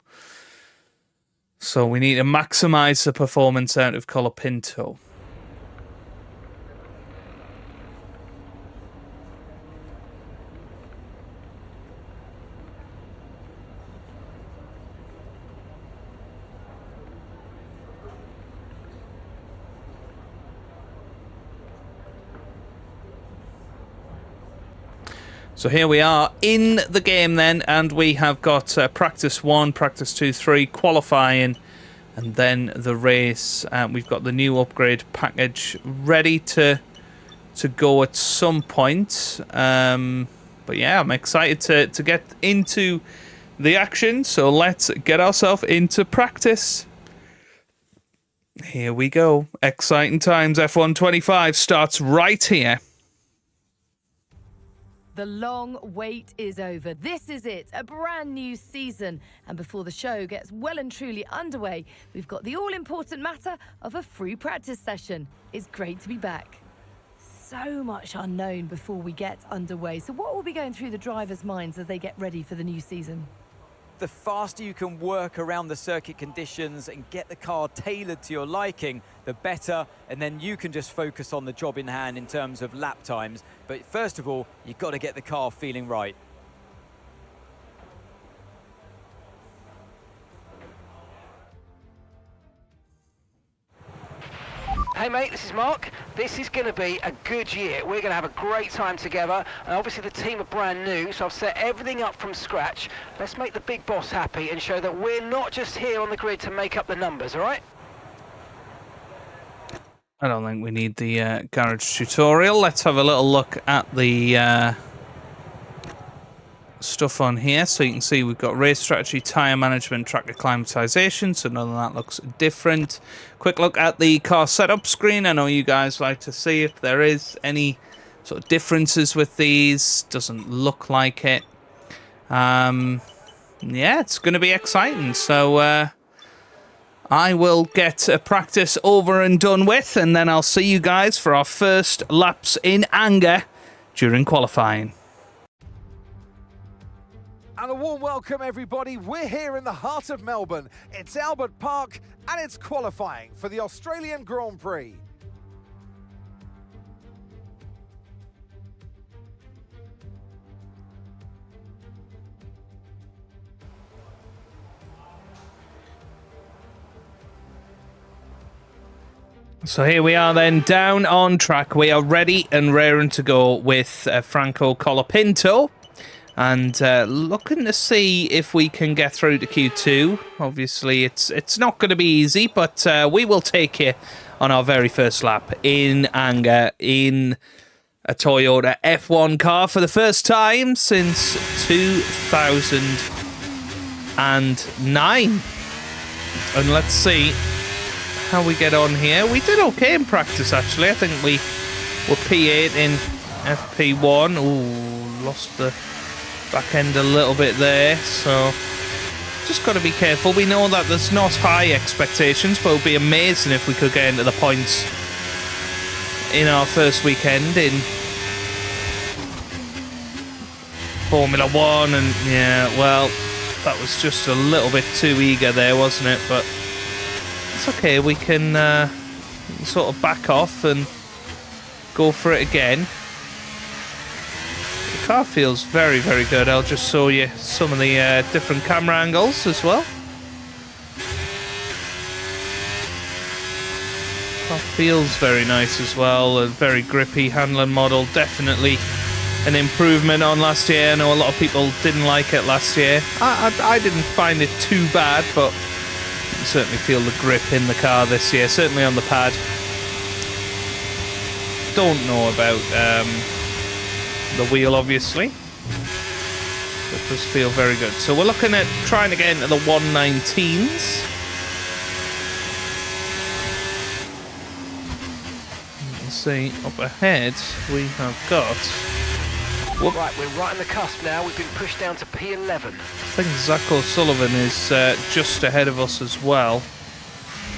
So we need to maximize the performance out of Colapinto. So here we are in the game then, and we have got practice 1, practice 2, 3, qualifying, and then the race. We've got the new upgrade package ready to go at some point. But yeah, I'm excited to get into the action, so let's get ourselves into practice. Here we go. Exciting times. F1 25 starts right here. The long wait is over. This is it, a brand new season. And before the show gets well and truly underway, we've got the all-important matter of a free practice session. It's great to be back. So much unknown before we get underway. So what will be going through the drivers' minds as they get ready for the new season? the faster you can work around the circuit conditions and get the car tailored to your liking, the better, and then you can just focus on the job in hand in terms of lap times. But first of all, you've got to get the car feeling right. Hey mate, this is Mark. This is going to be a good year. We're going to have a great time together, and obviously the team are brand new, so I've set everything up from scratch. Let's make the big boss happy and show that we're not just here on the grid to make up the numbers, all right? I don't think we need the garage tutorial. Let's have a little look at the stuff on here. So you can see we've got race strategy, tyre management, track acclimatization, so none of that looks different. Quick look at the car setup screen. I know you guys like to see if there is any sort of differences with these. Doesn't look like it. Yeah, it's going to be exciting. So I will get a practice over and done with, and then I'll see you guys for our first laps in anger during qualifying. And a warm welcome, everybody. We're here in the heart of Melbourne. It's Albert Park, and it's qualifying for the Australian Grand Prix. So here we are then, down on track. We are ready and raring to go with Franco Colapinto. And looking to see if we can get through to Q2. Obviously, it's not going to be easy, but we will take you on our very first lap in anger in a Toyota F1 car for the first time since 2009. And let's see how we get on here. We did okay in practice, actually. I think we were P8 in FP1. Ooh, lost the back end a little bit there, so just got to be careful. We know that there's not high expectations, but it would be amazing if we could get into the points in our first weekend in Formula 1. And yeah, well, that was just a little bit too eager there, wasn't it? But it's okay, we can sort of back off and go for it again. The car feels very, very good. I'll just show you some of the different camera angles as well. Car feels very nice as well. A very grippy handling model. Definitely an improvement on last year. I know a lot of people didn't like it last year. I didn't find it too bad, but you can certainly feel the grip in the car this year. Certainly on the pad. Don't know about the wheel, obviously. It does feel very good. So we're looking at trying to get into the 119s. You can see up ahead we have got... Whoop. Right, we're right on the cusp now. We've been pushed down to P11. I think Zach O'Sullivan is just ahead of us as well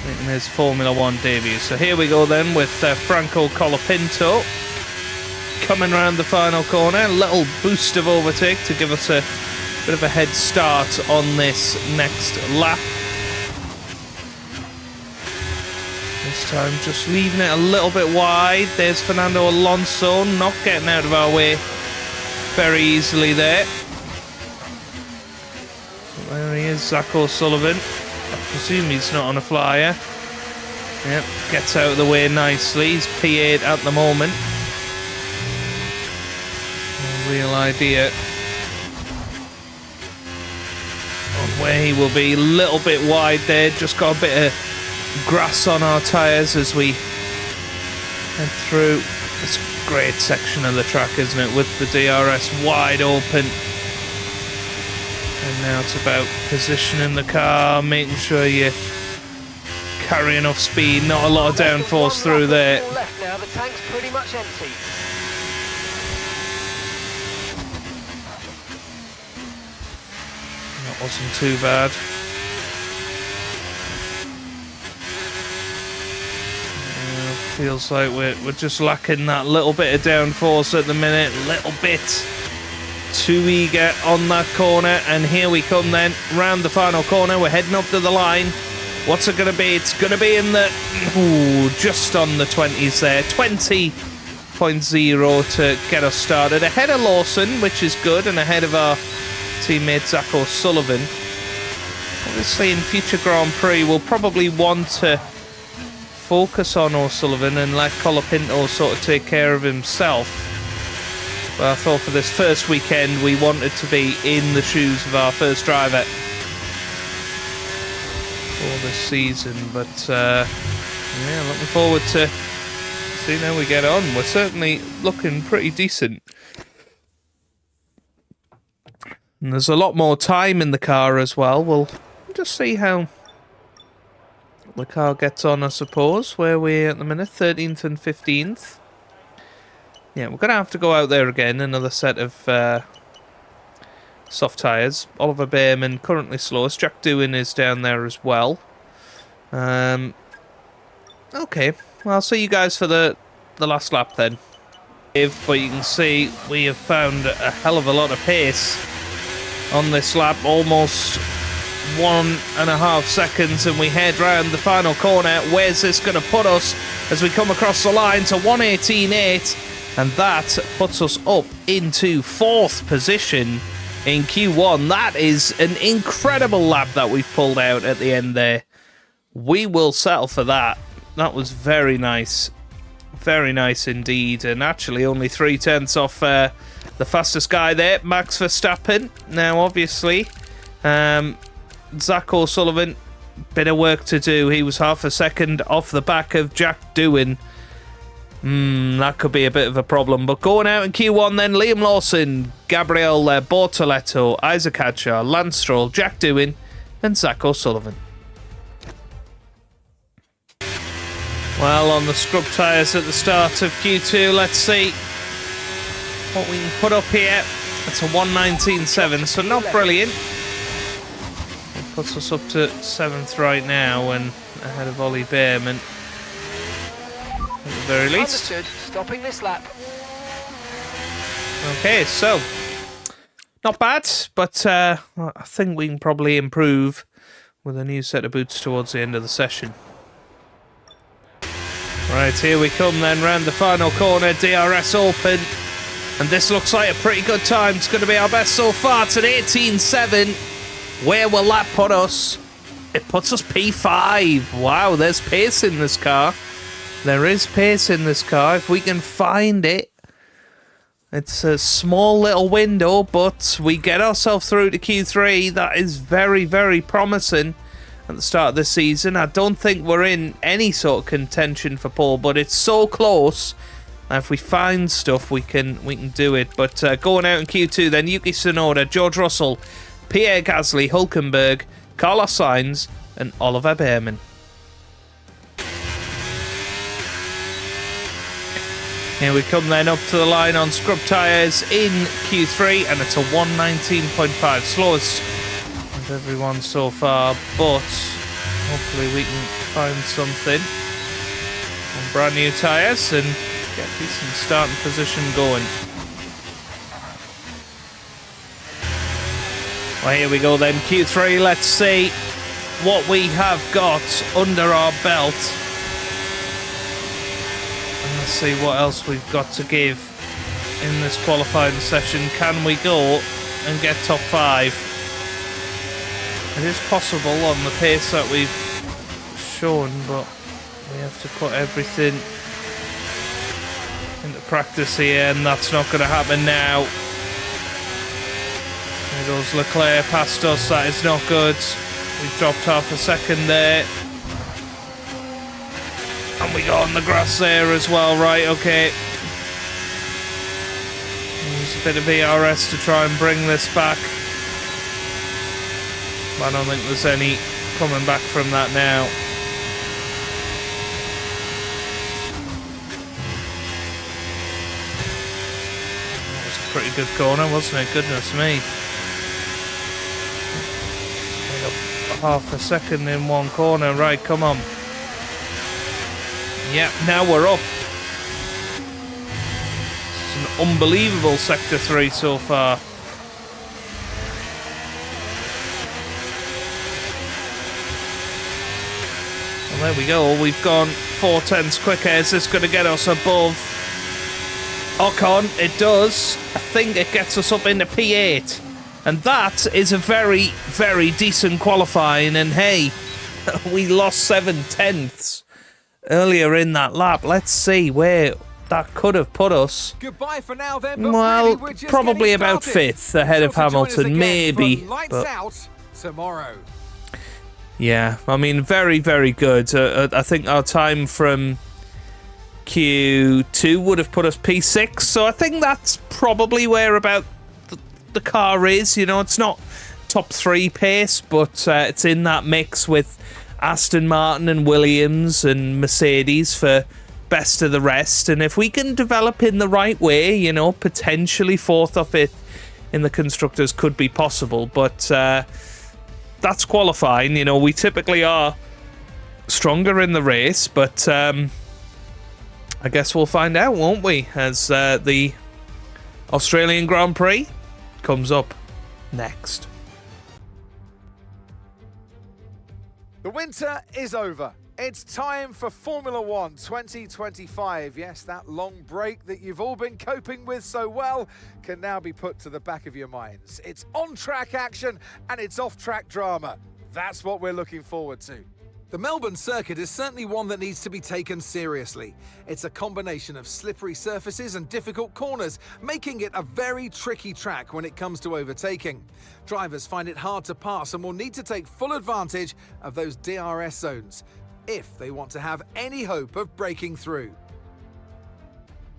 in his Formula 1 debut. So here we go then with Franco Colapinto coming around the final corner. A little boost of overtake to give us a bit of a head start on this next lap. This time just leaving it a little bit wide. There's Fernando Alonso not getting out of our way very easily there. There he is, Zach O'Sullivan. I presume he's not on a flyer. Yep, gets out of the way nicely. He's P8 at the moment. No real idea on where he will be. A little bit wide there. Just got a bit of grass on our tyres as we head through this great section of the track, isn't it? With the DRS wide open. And now it's about positioning the car, making sure you carry enough speed, not a lot of downforce through there. Left now, the tank's pretty much empty. That wasn't too bad. Feels like we're just lacking that little bit of downforce at the minute, little bit too eager on that corner, and here we come then, round the final corner. We're heading up to the line. What's it going to be? It's going to be in the... Ooh, just on the 20s there. 20.0 to get us started. Ahead of Lawson, which is good, and ahead of our teammate Zach O'Sullivan. Obviously, in future Grand Prix, we'll probably want to focus on O'Sullivan and let Colapinto sort of take care of himself. But I thought for this first weekend, we wanted to be in the shoes of our first driver for this season. But, yeah, looking forward to seeing how we get on. We're certainly looking pretty decent. And there's a lot more time in the car as well. We'll just see how the car gets on, I suppose. Where we're at the minute, 13th and 15th. Yeah, we're going to have to go out there again. Another set of soft tyres. Oliver Behrman currently slowest. Jack Doohan is down there as well. Okay, well, I'll see you guys for the last lap then. But you can see we have found a hell of a lot of pace on this lap. Almost 1.5 seconds, and we head round the final corner. Where's this going to put us as we come across the line to 1:18.8? And that puts us up into 4th position in Q1. That is an incredible lap that we've pulled out at the end there. We will settle for that. That was very nice. Very nice indeed. And actually only 0.3 off the fastest guy there, Max Verstappen. Now, obviously, Zach O'Sullivan, bit of work to do. He was half a second off the back of Jack Doohan. That could be a bit of a problem. But going out in Q1 then, Liam Lawson, Gabriel Bortoletto, Isaac Hadshaw, Lance Stroll, Jack Doohan, and Zach O'Sullivan. Well, on the scrub tyres at the start of Q2, let's see what we can put up here. It's a 1:19.7, so not brilliant. It puts us up to 7th right now and ahead of Ollie Behrman. At the very least. Understood. Stopping this lap. Okay, so not bad, but I think we can probably improve with a new set of boots towards the end of the session. Right, here we come then, round the final corner, DRS Open, and this looks like a pretty good time. It's going to be our best so far. It's an 18.7. Where will that put us? It puts us P5. Wow, there's pace in this car. There is pace in this car, if we can find it. It's a small little window, but we get ourselves through to Q3. That is very, very promising at the start of the season. I don't think we're in any sort of contention for pole, but it's so close. If we find stuff, we can do it. But going out in Q2 then, Yuki Tsunoda, George Russell, Pierre Gasly, Hülkenberg, Carlos Sainz, and Oliver Behrman. Here we come then up to the line on scrub tyres in Q3, and it's a 1:19.5, slowest of everyone so far, but hopefully we can find something on brand new tyres and get a decent starting position going. Well, here we go then, Q3, let's see what we have got under our belt. Let's see what else we've got to give in this qualifying session. Can we go and get top 5? It is possible on the pace that we've shown, but we have to put everything into practice here, and that's not going to happen now. There goes Leclerc past us. That is not good. We've dropped half a second there. And we got on the grass there as well, right, okay. There's a bit of ERS to try and bring this back. But I don't think there's any coming back from that now. That was a pretty good corner, wasn't it? Goodness me. Half a second in one corner, right, come on. Yep, now we're up. It's an unbelievable Sector 3 so far. there we go. We've gone 4/10 quicker. Is this going to get us above Ocon? It does. I think it gets us up into P8. And that is a very, very decent qualifying. And hey, we lost 7/10 earlier in that lap. Let's see where that could have put us. Goodbye for now then, but Well, really we're just probably getting about started. 5th ahead of So join us Hamilton, again maybe. for Lights But out tomorrow. yeah, I mean, very, very good. I think our time from Q2 would have put us P6, so I think that's probably where about the car is. You know, it's not top 3 pace, but it's in that mix with Aston Martin and Williams and Mercedes for best of the rest. And if we can develop in the right way, you know, potentially 4th or 5th in the Constructors could be possible, but that's qualifying. You know, we typically are stronger in the race, but I guess we'll find out, won't we, as the Australian Grand Prix comes up next. The winter is over. It's time for Formula One 2025. Yes, that long break that you've all been coping with so well can now be put to the back of your minds. It's on-track action and it's off-track drama. That's what we're looking forward to. The Melbourne circuit is certainly one that needs to be taken seriously. It's a combination of slippery surfaces and difficult corners, making it a very tricky track when it comes to overtaking. Drivers find it hard to pass and will need to take full advantage of those DRS zones if they want to have any hope of breaking through.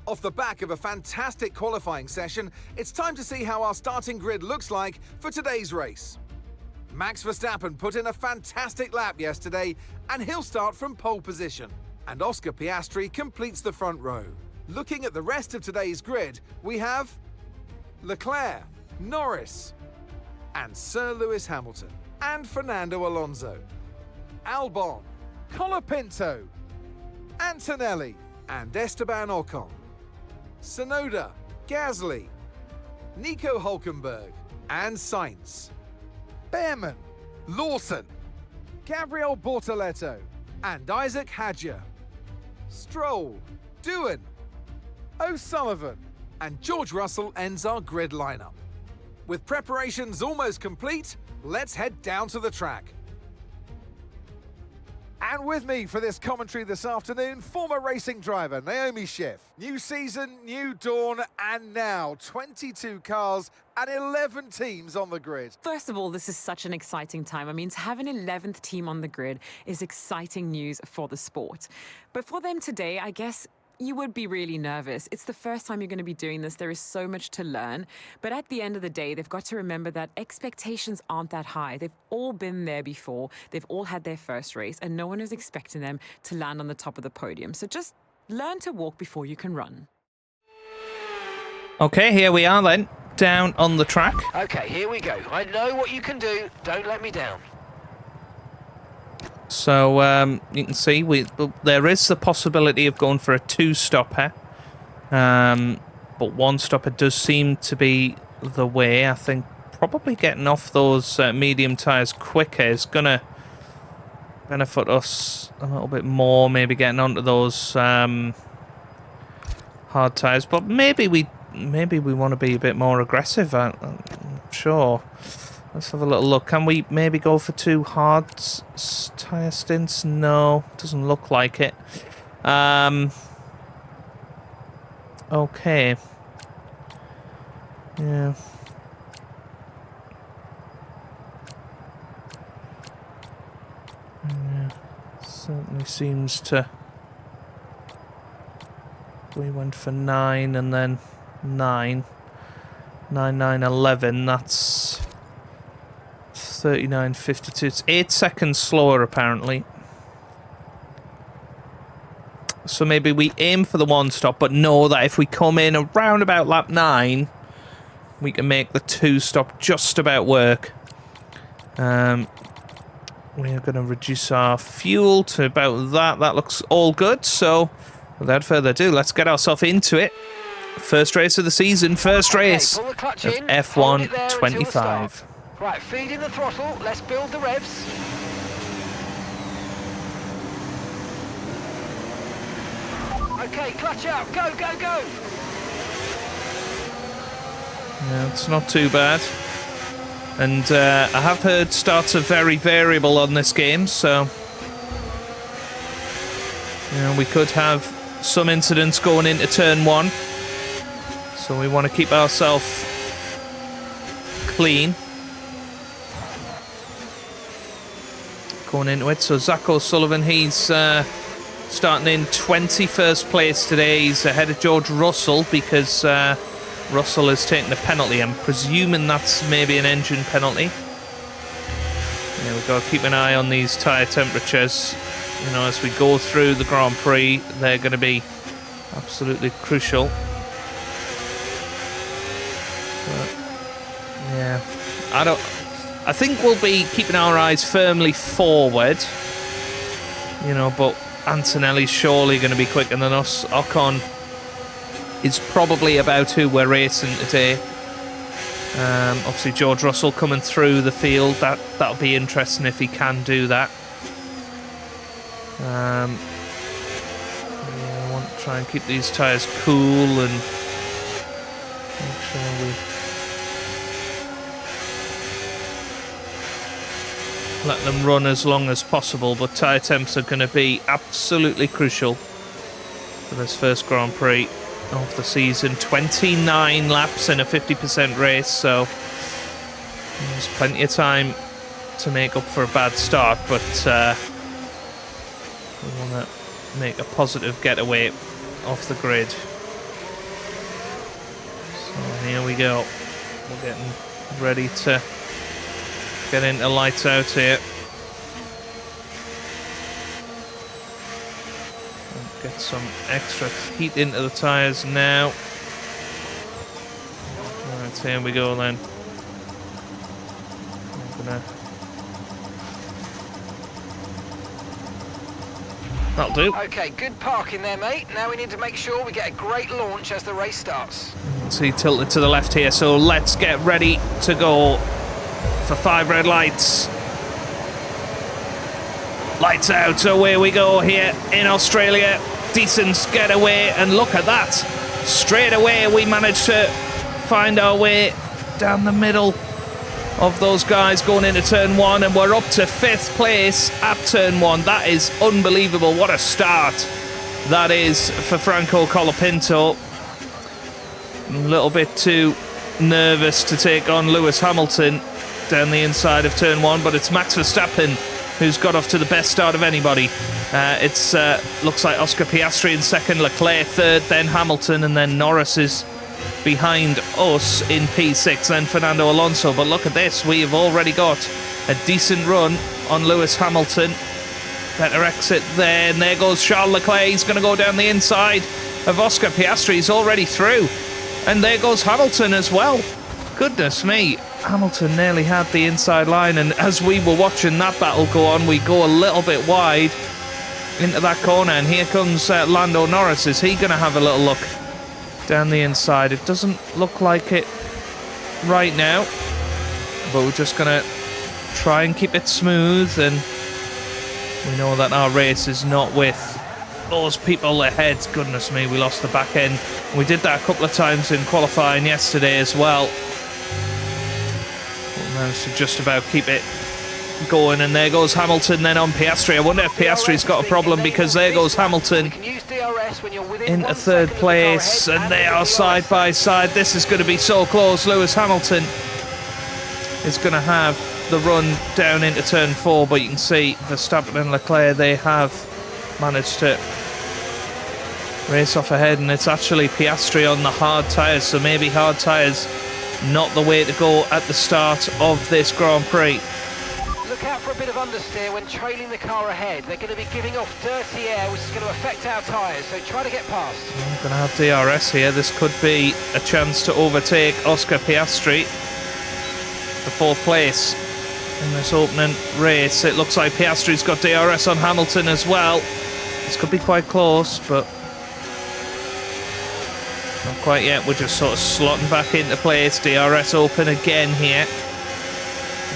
Off the back of a fantastic qualifying session, it's time to see how our starting grid looks like for today's race. Max Verstappen put in a fantastic lap yesterday, and he'll start from pole position. And Oscar Piastri completes the front row. Looking at the rest of today's grid, we have Leclerc, Norris, and Sir Lewis Hamilton, and Fernando Alonso, Albon, Colapinto, Antonelli, and Esteban Ocon, Tsunoda, Gasly, Nico Hülkenberg, and Sainz, Behrman, Lawson, Gabriel Bortoleto, and Isaac Hadjar, Stroll, Doohan, O'Sullivan, and George Russell ends our grid lineup. With preparations almost complete, let's head down to the track. And with me for this commentary this afternoon, former racing driver Naomi Schiff. New season, new dawn, and now 22 cars and 11 teams on the grid. First of all, this is such an exciting time. I mean, to have an 11th team on the grid is exciting news for the sport. But for them today, I guess you would be really nervous. It's the first time you're going to be doing this. There is so much to learn. But at the end of the day, they've got to remember that expectations aren't that high. They've all been there before. They've all had their first race, and no one is expecting them to land on the top of the podium. So just learn to walk before you can run. Okay, here we are then, down on the track. Okay, here we go. I know what you can do. Don't let me down. So you can see there is the possibility of going for a 2-stopper, but 1-stopper does seem to be the way. I think probably getting off those medium tyres quicker is going to benefit us a little bit more, maybe getting onto those hard tyres. But maybe we want to be a bit more aggressive. I'm not sure. Let's have a little look. Can we maybe go for 2 hard tyre stints? No, doesn't look like it. Okay. Yeah. Certainly seems to... We went for 9 and then 9. 9, 9, 11. That's 39.52. It's 8 seconds slower, apparently. So maybe we aim for the 1-stop, but know that if we come in around about lap 9, we can make the 2-stop just about work. We are going to reduce our fuel to about that. That looks all good. So without further ado, let's get ourselves into it. First race of the season, first race of F1 25. Right, feed in the throttle, let's build the revs. Okay, clutch out. Go, go, go. Yeah, it's not too bad. And I have heard starts are very variable on this game, so we could have some incidents going into turn 1. So we want to keep ourselves clean going into it. So Zach O'Sullivan, he's starting in 21st place today. He's ahead of George Russell because Russell has taken a penalty. I'm presuming that's maybe an engine penalty. Yeah, we've got to keep an eye on these tyre temperatures. As we go through the Grand Prix, they're going to be absolutely crucial. But, yeah, I think we'll be keeping our eyes firmly forward. But Antonelli's surely going to be quicker than us. Ocon is probably about who we're racing today. Obviously George Russell coming through the field, that'll be interesting if he can do that. I want to try and keep these tyres cool and make sure we let them run as long as possible, but tyre temps are going to be absolutely crucial for this first Grand Prix of the season. 29 laps in a 50% race, so there's plenty of time to make up for a bad start, but we want to make a positive getaway off the grid. So here we go. We're getting ready to get into lights out here. Get some extra heat into the tyres now. Alright, here we go then. That'll do. Okay, good parking there, mate. Now we need to make sure we get a great launch as the race starts. See, tilted to the left here, so let's get ready to go for 5 red lights. Lights out, away we go here in Australia. Decent getaway, and look at that. Straight away we managed to find our way down the middle of those guys going into turn 1, and we're up to 5th place at turn 1. That is unbelievable. What a start that is for Franco Colapinto. A little bit too nervous to take on Lewis Hamilton down the inside of turn 1, but it's Max Verstappen who's got off to the best start of anybody. It's looks like Oscar Piastri in 2nd, Leclerc 3rd, then Hamilton, and then Norris is behind us in P6, then Fernando Alonso. But look at this, we have already got a decent run on Lewis Hamilton. Better exit there, and there goes Charles Leclerc. He's going to go down the inside of Oscar Piastri. He's already through, and there goes Hamilton as well. Goodness me, Hamilton nearly had the inside line, and as we were watching that battle go on, we go a little bit wide into that corner, and here comes Lando Norris. Is he going to have a little look down the inside? It doesn't look like it right now, but we're just going to try and keep it smooth, and we know that our race is not with those people ahead. Goodness me, we lost the back end. We did that a couple of times in qualifying yesterday as well. We managed to just about keep it going, and there goes Hamilton then on Piastri. I wonder if Piastri's got a problem, because there goes Hamilton into 3rd place, and they are side by side. This is going to be so close. Lewis Hamilton is going to have the run down into turn 4, but you can see Verstappen and Leclerc, they have managed to race off ahead, and it's actually Piastri on the hard tyres, so maybe hard tyres not the way to go at the start of this Grand Prix. Look out for a bit of understeer when trailing the car ahead. They're going to be giving off dirty air, which is going to affect our tyres, so try to get past. I'm going to have DRS here. This could be a chance to overtake Oscar Piastri for 4th place in this opening race. It looks like Piastri's got DRS on Hamilton as well. This could be quite close, but not quite yet. We're just sort of slotting back into place. DRS open again here.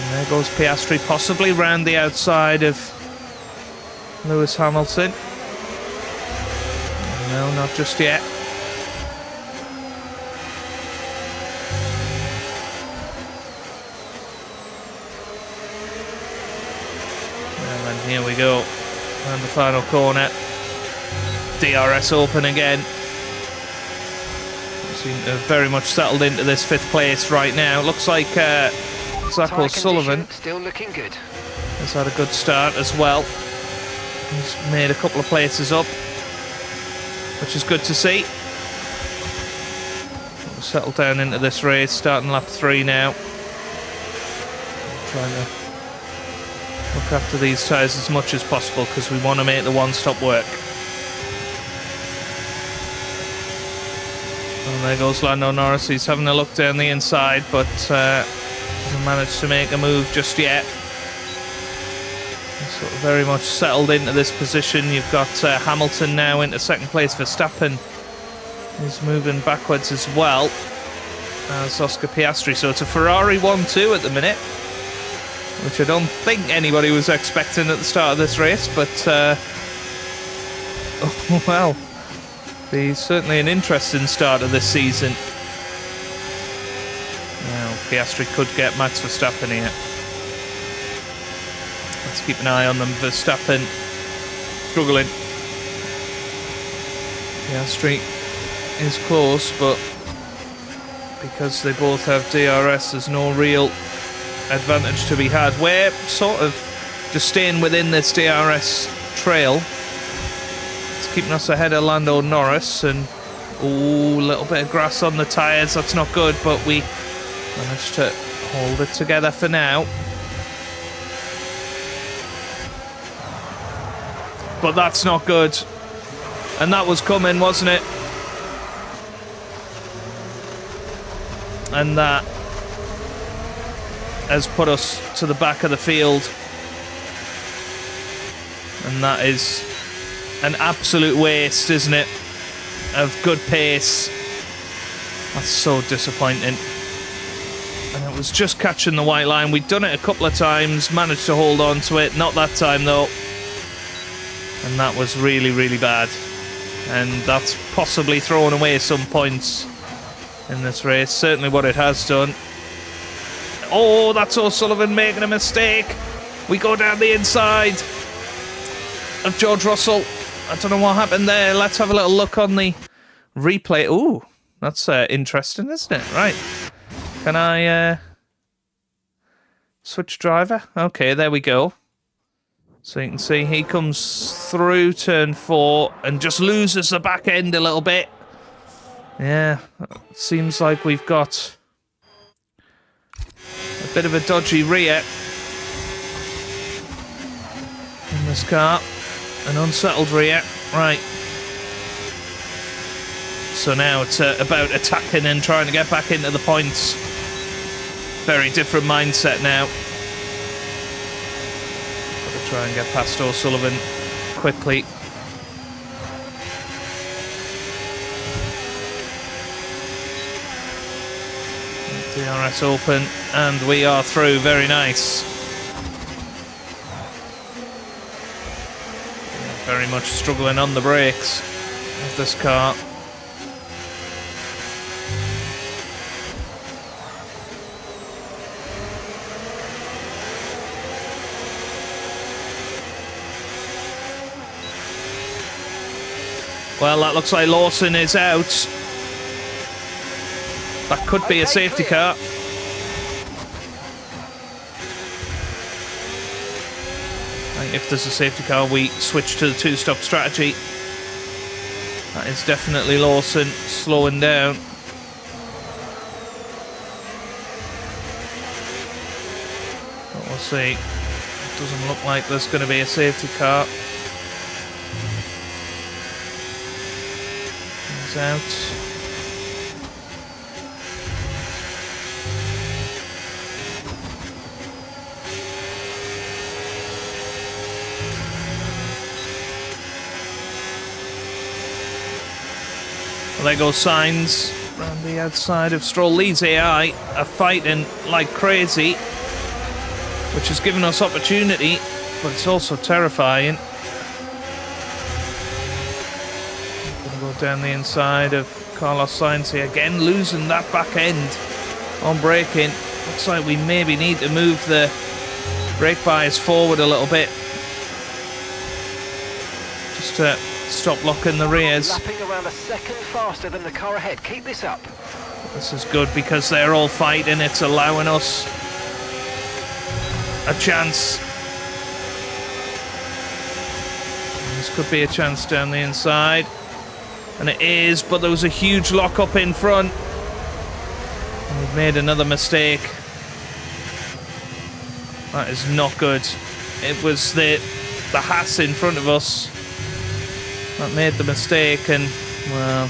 And there goes Piastri, possibly round the outside of Lewis Hamilton. And No, not just yet. And then here we go. And the final corner. DRS open again. Seem to have very much settled into this 5th place right now. Looks like Zach O'Sullivan still looking good. Has had a good start as well. He's made a couple of places up, which is good to see. We'll settle down into this race, starting lap 3 now. Trying to look after these tyres as much as possible because we want to make the one-stop work. And there goes Lando Norris. He's having a look down the inside, but hasn't managed to make a move just yet. He's sort of very much settled into this position. You've got Hamilton now into 2nd place. Verstappen is moving backwards as well as Oscar Piastri. So it's a Ferrari 1-2 at the minute, which I don't think anybody was expecting at the start of this race, but oh, well, be certainly an interesting start of this season. Now, Piastri could get Max Verstappen here. Let's keep an eye on them. Verstappen struggling. Piastri is close, but because they both have DRS, there's no real advantage to be had. We're sort of just staying within this DRS trail. It's keeping us ahead of Lando Norris, and ooh, a little bit of grass on the tyres. That's not good, but we managed to hold it together for now. But that's not good. And that was coming, wasn't it? And that has put us to the back of the field. And that is an absolute waste, isn't it? Of good pace. That's so disappointing. And it was just catching the white line. We'd done it a couple of times, managed to hold on to it. Not that time, though. And that was really, really bad. And that's possibly thrown away some points in this race. Certainly what it has done. Oh, that's O'Sullivan making a mistake. We go down the inside of George Russell. I don't know what happened there. Let's have a little look on the replay. Ooh, that's interesting, isn't it? Right. Can I switch driver? Okay, there we go. So you can see he comes through turn 4 and just loses the back end a little bit. Yeah, seems like we've got a bit of a dodgy rear in this car. An unsettled rear. Right. So now it's about attacking and trying to get back into the points. Very different mindset now. Got to try and get past O'Sullivan quickly. DRS open, and we are through. Very nice. Very much struggling on the brakes of this car. Well, that looks like Lawson is out. That could be a safety car. If there's a safety car, we switch to the 2-stop strategy. That is definitely Lawson slowing down. But we'll see. It doesn't look like there's going to be a safety car. He's out. Well, there goes Sainz around the outside of Stroll. These AI are fighting like crazy, which has given us opportunity, but it's also terrifying. Gonna go down the inside of Carlos Sainz here. Again, losing that back end on braking. Looks like we maybe need to move the brake bias forward a little bit. Just to stop locking the rears. Lapping around a second faster than the car ahead. Keep this up. This is good because they're all fighting. It's allowing us a chance. This could be a chance down the inside. And it is, but there was a huge lock-up in front. And we've made another mistake. That is not good. It was the Haas in front of us that made the mistake, and, well,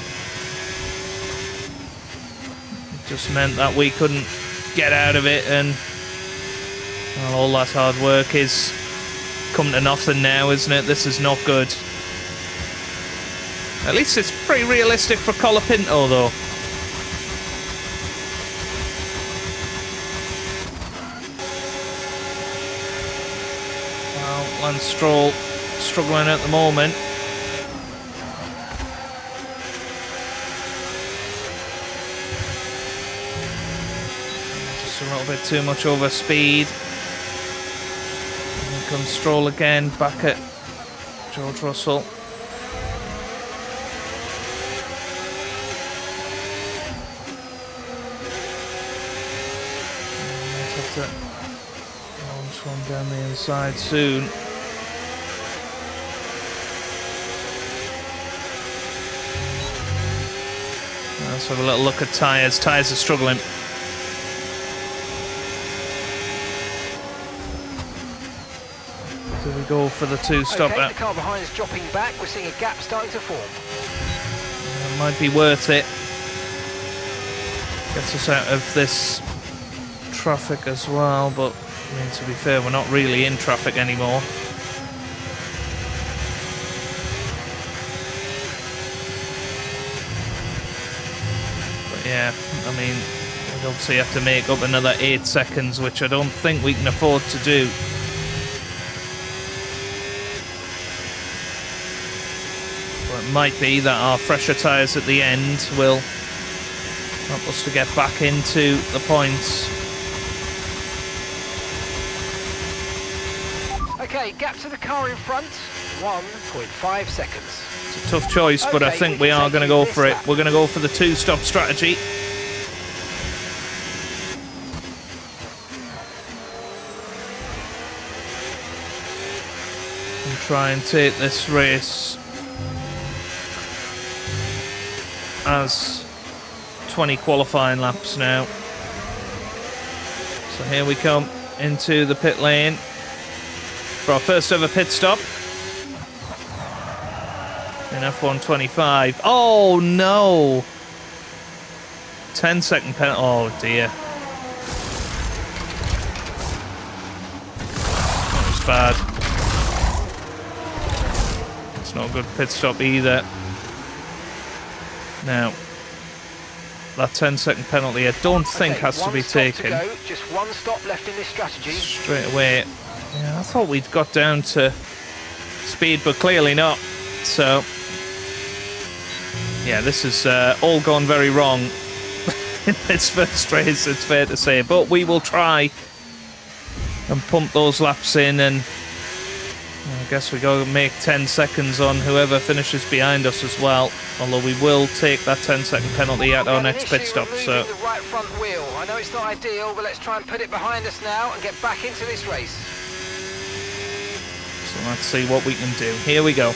it just meant that we couldn't get out of it, and, well, all that hard work is come to nothing now, isn't it? This is not good. At least it's pretty realistic for Colapinto, though. Well, Lance Stroll struggling at the moment. Just a little bit too much over speed. Here comes Stroll again, back at George Russell. Launch one down the inside soon. Let's have a little look at tyres. Tyres are struggling. Do we go for the two-stop? Okay, the car behind is dropping back. We're seeing a gap starting to form. It might be worth it. Gets us out of this traffic as well, but I mean, to be fair, we're not really in traffic anymore. But yeah, I mean, we obviously have to make up another 8 seconds, which I don't think we can afford to do. But it might be that our fresher tyres at the end will help us to get back into the points. Okay, gap to the car in front, 1.5 seconds. It's a tough choice, but I think we are going to go for it. We're going to go for the two-stop strategy. And try and take this race as 20 qualifying laps now. So here we come into the pit lane for our first ever pit stop in F1 25. Oh no! 10-second penalty. Oh dear. That was bad. It's not a good pit stop either. Now, that 10-second penalty I don't think has to be taken. Just one stop left in this strategy. Straight away. Yeah, I thought we'd got down to speed, but clearly not. So, yeah, this has all gone very wrong in this first race, it's fair to say. But we will try and pump those laps in, and I guess we go make 10 seconds on whoever finishes behind us as well. Although we will take that 10-second penalty at our next pit stop. So the right front wheel. I know it's not ideal, but let's try and put it behind us now and get back into this race. So let's see what we can do. Here we go.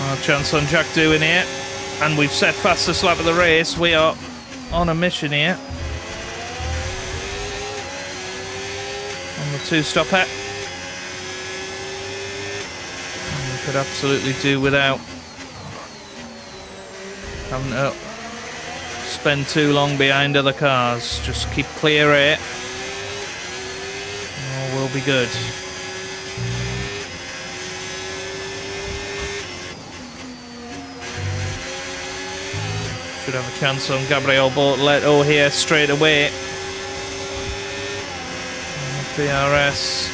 Our chance on Jack doing it, and we've set fastest lap of the race. We are on a mission here. On the two-stopper. We could absolutely do without having to spend too long behind other cars. Just keep clear of it. Oh, we'll be good. Should have a chance on Gabriel Bortoleto here straight away. DRS.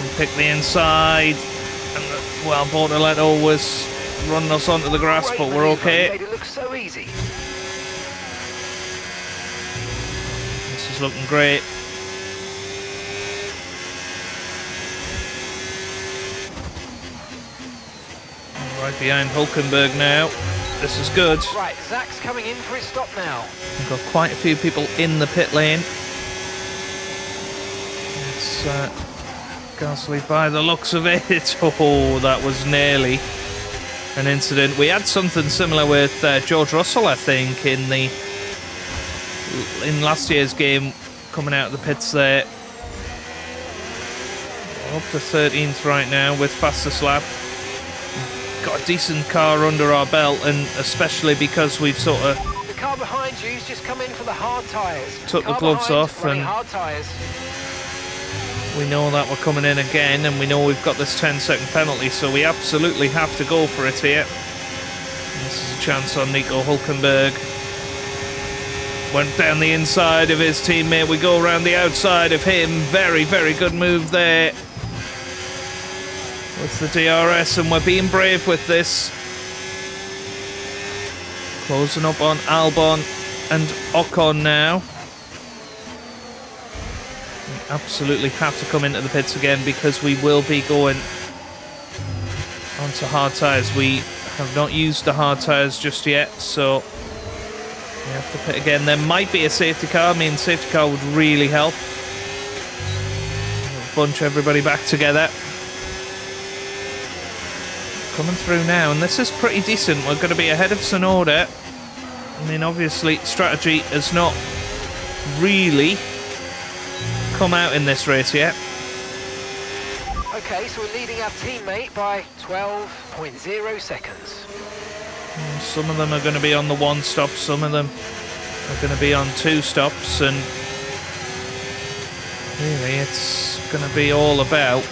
We pick the inside. And well, Bortoletto was running us onto the grass, but we're okay. Made it look so easy. This is looking great. Right behind Hulkenberg now. This is good. Right, Zach's coming in for his stop now. We've got quite a few people in the pit lane. It's Gasly by the looks of it. Oh, that was nearly an incident. We had something similar with George Russell, I think, in last year's game, coming out of the pits there. We're up to 13th right now with fastest lap. Got a decent car under our belt, and especially because we've sort of the car behind you's just come in for the hard tyres. Took the gloves off and hard tyres. We know that we're coming in again, and we know we've got this 10-second penalty, so we absolutely have to go for it here. And this is a chance on Nico Hulkenberg. Went down the inside of his teammate. We go around the outside of him. Very, very good move there with the DRS, and we're being brave with this. Closing up on Albon and Ocon now. We absolutely have to come into the pits again because we will be going onto hard tyres. We have not used the hard tyres just yet, so we have to pit again. There might be a safety car. I mean, safety car would really help. Bunch everybody back together. Coming through now, and this is pretty decent. We're going to be ahead of Tsunoda. I mean, obviously, strategy has not really come out in this race yet. Okay, so we're leading our teammate by 12.0 seconds. Some of them are going to be on the one stop, some of them are going to be on two stops, and really it's going to be all about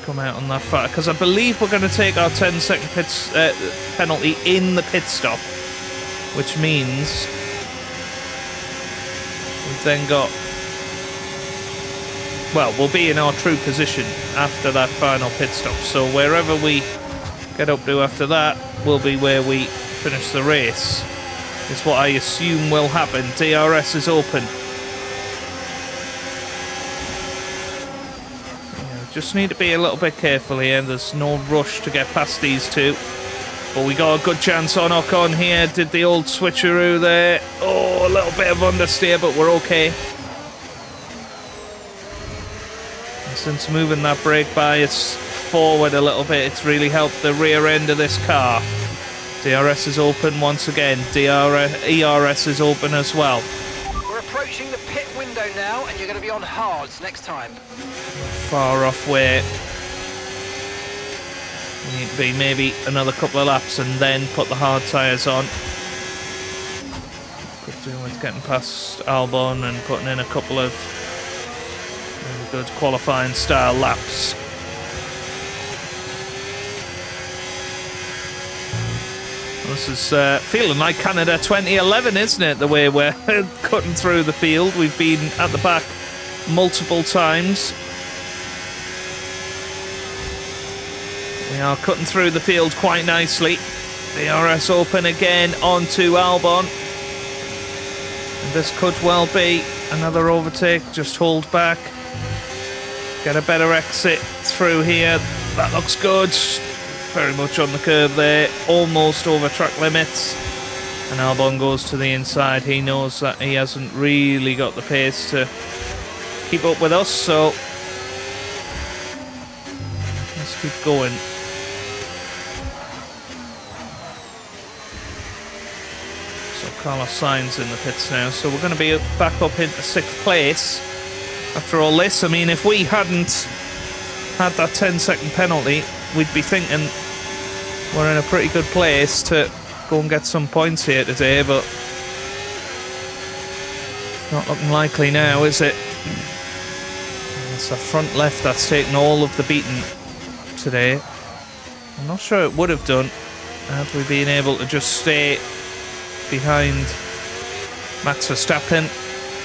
come out on that far, because I believe we're going to take our 10-second penalty in the pit stop, which means we've then got, well, we'll be in our true position after that final pit stop, so wherever we get up to after that will be where we finish the race, is what I assume will happen. DRS is open. Just need to be a little bit careful here. There's no rush to get past these two. But we got a good chance on Ocon here. Did the old switcheroo there. Oh, a little bit of understeer, but we're okay. And since moving that brake bias forward a little bit, it's really helped the rear end of this car. DRS is open once again. ERS is open as well. We're approaching the pit window now, and you're going to be on hards next time. Far off where we need to be, maybe another couple of laps and then put the hard tyres on. Could do with getting past Albon and putting in a couple of really good qualifying style laps. This is feeling like Canada 2011, isn't it? The way we're cutting through the field. We've been at the back multiple times. We are cutting through the field quite nicely. DRS open again onto Albon. And this could well be another overtake. Just hold back. Get a better exit through here. That looks good. Very much on the curve there. Almost over track limits. And Albon goes to the inside. He knows that he hasn't really got the pace to keep up with us, so let's keep going. So Carlos Sainz in the pits now, so we're going to be back up into 6th place after all this. I mean, if we hadn't had that 10-second penalty, we'd be thinking we're in a pretty good place to go and get some points here today, but it's not looking likely now, is it? It's the front left that's taken all of the beating today. I'm not sure it would have done had we been able to just stay behind Max Verstappen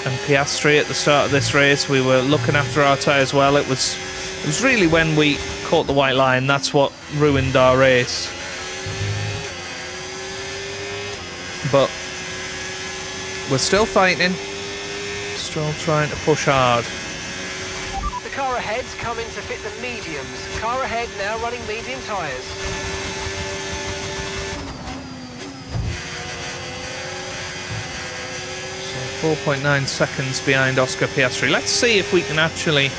and Piastri at the start of this race. We were looking after our tyres well. It was really when we caught the white line, that's what ruined our race. But we're still fighting, still trying to push hard. The car ahead's coming to fit the mediums. Car ahead now running medium tyres. So 4.9 seconds behind Oscar Piastri. Let's see if we can actually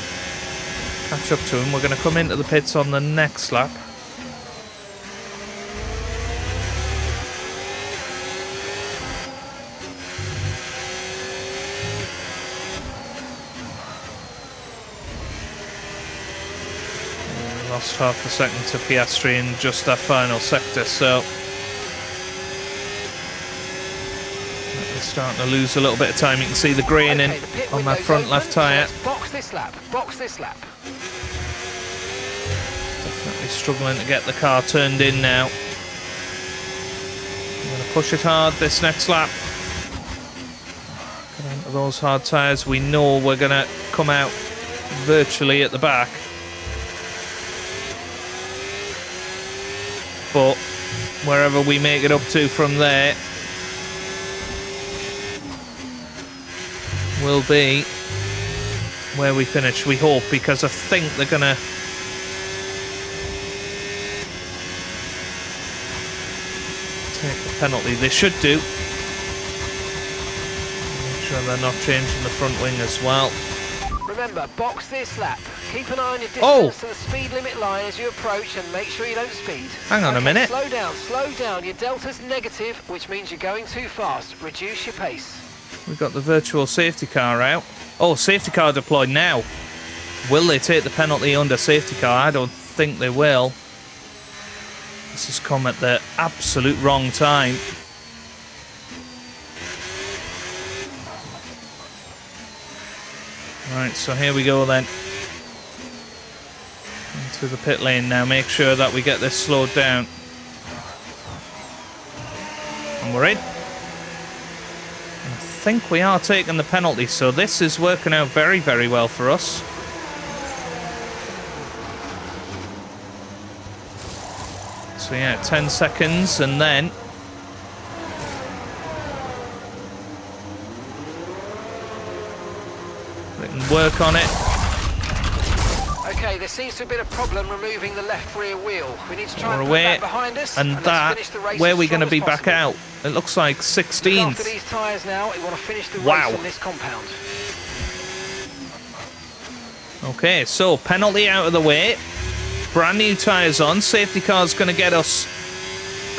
catch up to him. We're going to come into the pits on the next lap. Lost half a second to Piastri in just that final sector, so we're starting to lose a little bit of time. You can see the graining on that front left tyre. Box this lap, box this lap. Definitely struggling to get the car turned in now. I'm going to push it hard this next lap. Get onto those hard tyres. We know we're going to come out virtually at the back. But wherever we make it up to from there will be where we finish, we hope, because I think they're going to take the penalty. They should do. Make sure they're not changing the front wing as well. Remember, box this lap. Keep an eye on your distance to the speed limit line as you approach and make sure you don't speed. Hang on a minute. Slow down. Your delta's negative, which means you're going too fast. Reduce your pace. We've got the virtual safety car out. Oh, safety car deployed now. Will they take the penalty under safety car? I don't think they will. This has come at the absolute wrong time. Right, so here we go then. Into the pit lane now. Make sure that we get this slowed down. And we're in. I think we are taking the penalty, so this is working out very, very well for us. So yeah, 10 seconds and then we can work on it. Okay, there seems to have been a problem removing the left rear wheel. We need to try and put away, that behind us. and that, where are we going to be back out? It looks like 16th. After these tyres now, we want to finish the Wow. race in this compound. Okay, so penalty out of the way. Brand new tyres on. Safety car's going to get us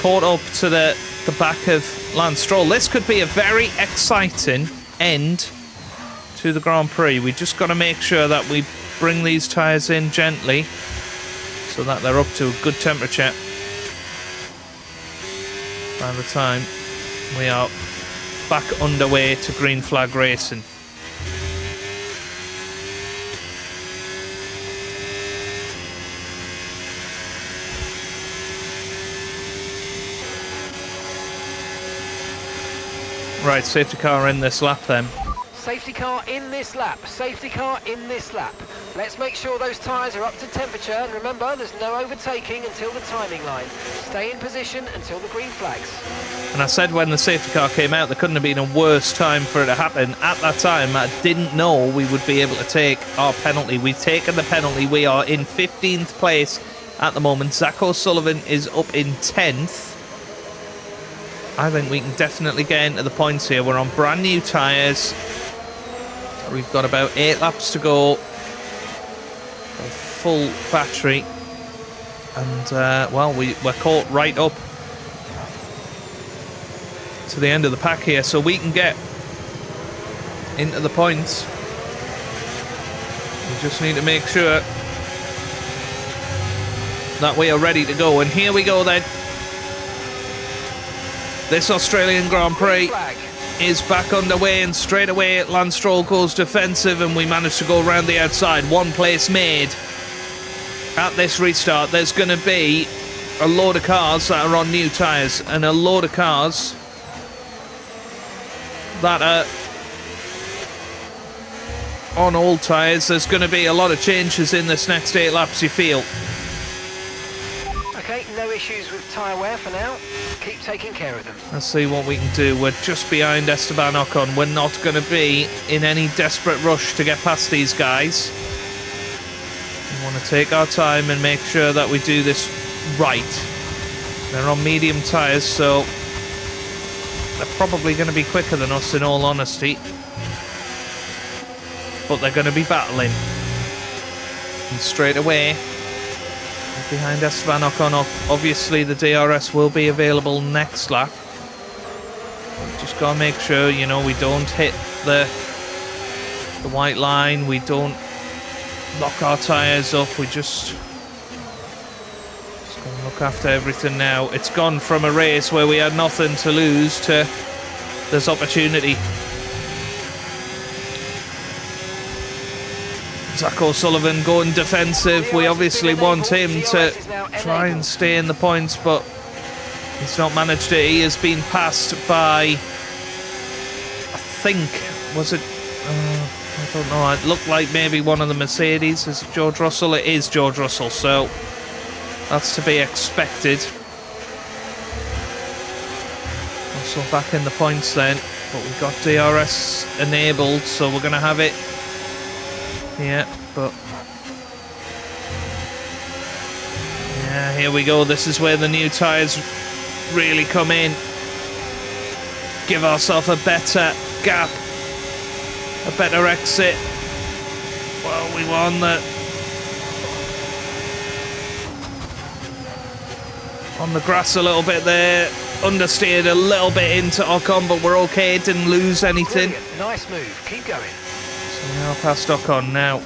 caught up to the back of Lance Stroll. This could be a very exciting end to the Grand Prix. We just got to make sure that we bring these tyres in gently so that they're up to a good temperature by the time we are back underway to green flag racing. Right, safety car in this lap then. Safety car in this lap. Safety car in this lap. Let's make sure those tyres are up to temperature. And remember, there's no overtaking until the timing line. Stay in position until the green flags. And I said when the safety car came out, there couldn't have been a worse time for it to happen. At that time, I didn't know we would be able to take our penalty. We've taken the penalty. We are in 15th place at the moment. Zach O'Sullivan is up in 10th. I think we can definitely get into the points here. We're on brand new tyres. We've got about 8 laps to go. A full battery. And, well, we're caught right up to the end of the pack here. So we can get into the points. We just need to make sure that we are ready to go. And here we go then. This Australian Grand Prix is back underway, and straight away Lance Stroll goes defensive and we manage to go around the outside. One place made at this restart. There's going to be a load of cars that are on new tyres and a load of cars that are on old tyres. There's going to be a lot of changes in this next 8 laps, you feel? Okay, no issues with tyre wear for now. Keep taking care of them. Let's see what we can do. We're just behind Esteban Ocon. We're not going to be in any desperate rush to get past these guys. We want to take our time and make sure that we do this right. They're on medium tyres, so they're probably going to be quicker than us in all honesty. But they're going to be battling. And straight away, behind Esteban Ocon, obviously the DRS will be available next lap. Just got to make sure, you know, we don't hit the white line, we don't lock our tyres up, we just got to look after everything now. It's gone from a race where we had nothing to lose to there's opportunity. Zach O'Sullivan going defensive. We obviously want him to try and stay in the points, but he's not managed it. He has been passed by, I think, was it? I don't know. It looked like maybe one of the Mercedes. Is it George Russell? It is George Russell, so that's to be expected. Russell back in the points then, but we've got DRS enabled, so we're going to have it. Yeah, but yeah, here we go. This is where the new tyres really come in. Give ourselves a better gap, a better exit. Well, we won on the grass a little bit there. Understeered a little bit into Ocon, but we're okay. Didn't lose anything. Brilliant. Nice move. Keep going. Now past Ocon. Now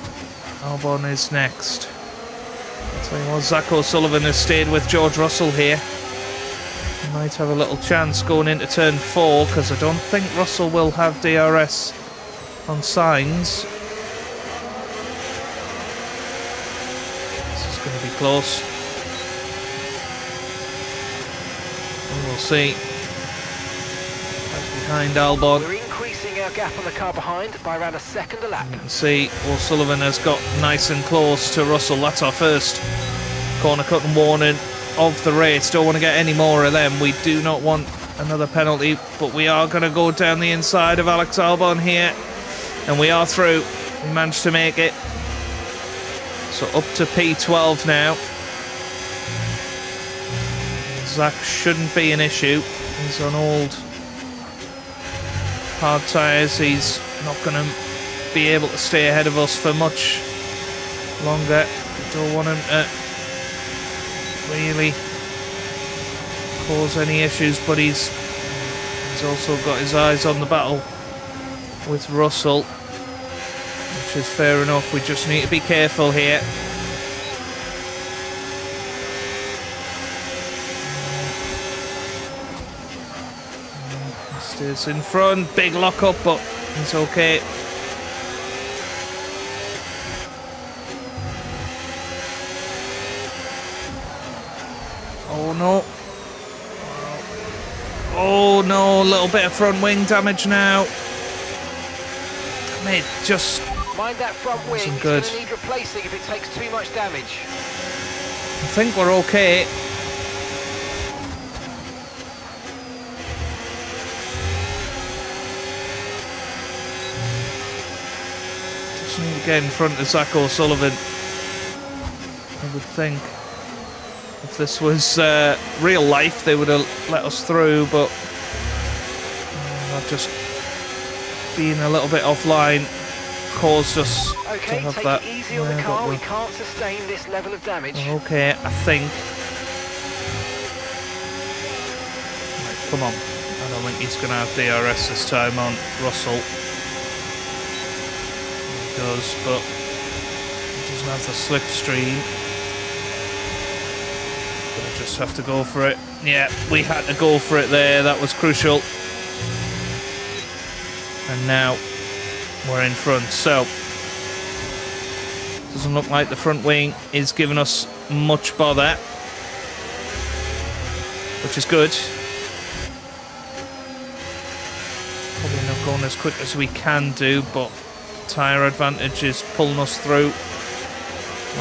Albon is next. I'll tell you what, Zach O'Sullivan has stayed with George Russell here. He might have a little chance going into turn 4, because I don't think Russell will have DRS on signs. This is going to be close. And we'll see. Right behind Albon. We're increasing our gap on the car behind by around a second a lap. You can see O'Sullivan has got nice and close to Russell. That's our first corner cutting warning of the race. Don't want to get any more of them. We do not want another penalty, but we are going to go down the inside of Alex Albon here, and we are through. We managed to make it. So up to P12 now. Zach shouldn't be an issue. He's on old hard tyres. He's not going to be able to stay ahead of us for much longer. We don't want him to really cause any issues, but he's also got his eyes on the battle with Russell, which is fair enough. We just need to be careful here. Stays in front, big lock up, but it's okay. Oh no. Oh no, a little bit of front wing damage now. Mate, just mind that front wing. It's good. going to need replacing if it takes too much damage. I think we're okay. Just need to get in front of Zach O'Sullivan, I would think. If this was real life, they would have let us through, but just being a little bit offline caused us okay, to have take that. It easy on the car. We can't sustain this level of damage. Okay, I think. Right, come on. I don't think he's going to have DRS this time on Russell. He does, but he doesn't have the slipstream. We'll just have to go for it. Yeah, we had to go for it there. That was crucial. And now we're in front. So, doesn't look like the front wing is giving us much bother, which is good. Probably not going as quick as we can do, but tyre advantage is pulling us through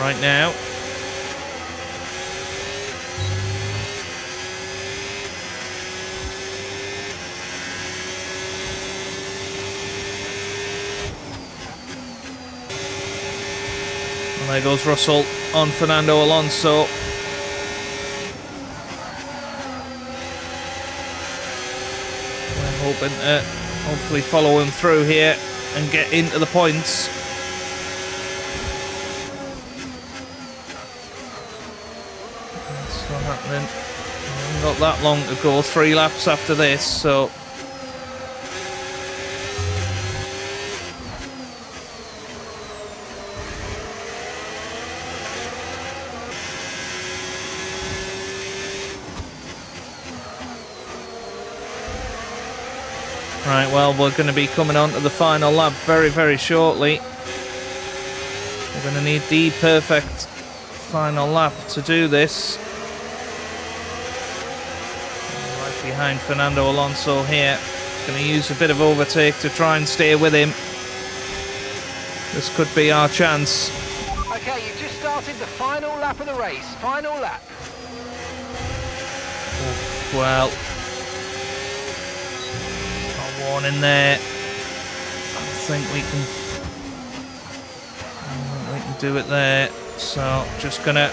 right now. And there goes Russell on Fernando Alonso. We're hoping to hopefully follow him through here and get into the points. That's not happening. We haven't got that long to go. 3 laps after this, so... Right, well, we're going to be coming on to the final lap very, very shortly. We're going to need the perfect final lap to do this. Right behind Fernando Alonso here. Going to use a bit of overtake to try and stay with him. This could be our chance. Okay, you've just started the final lap of the race. Final lap. Well... warning there. I think we can do it there. So just gonna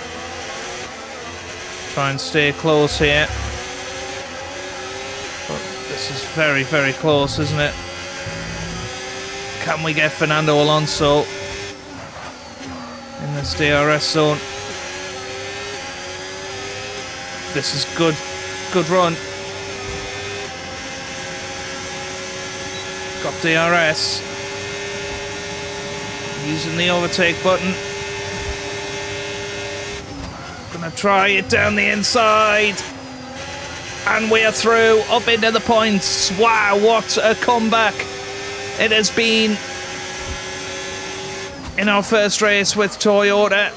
try and stay close here. But this is very, very close, isn't it? Can we get Fernando Alonso in this DRS zone? This is good run. Got DRS. Using the overtake button. Gonna try it down the inside. And we are through, up into the points. Wow, what a comeback it has been in our first race with Toyota.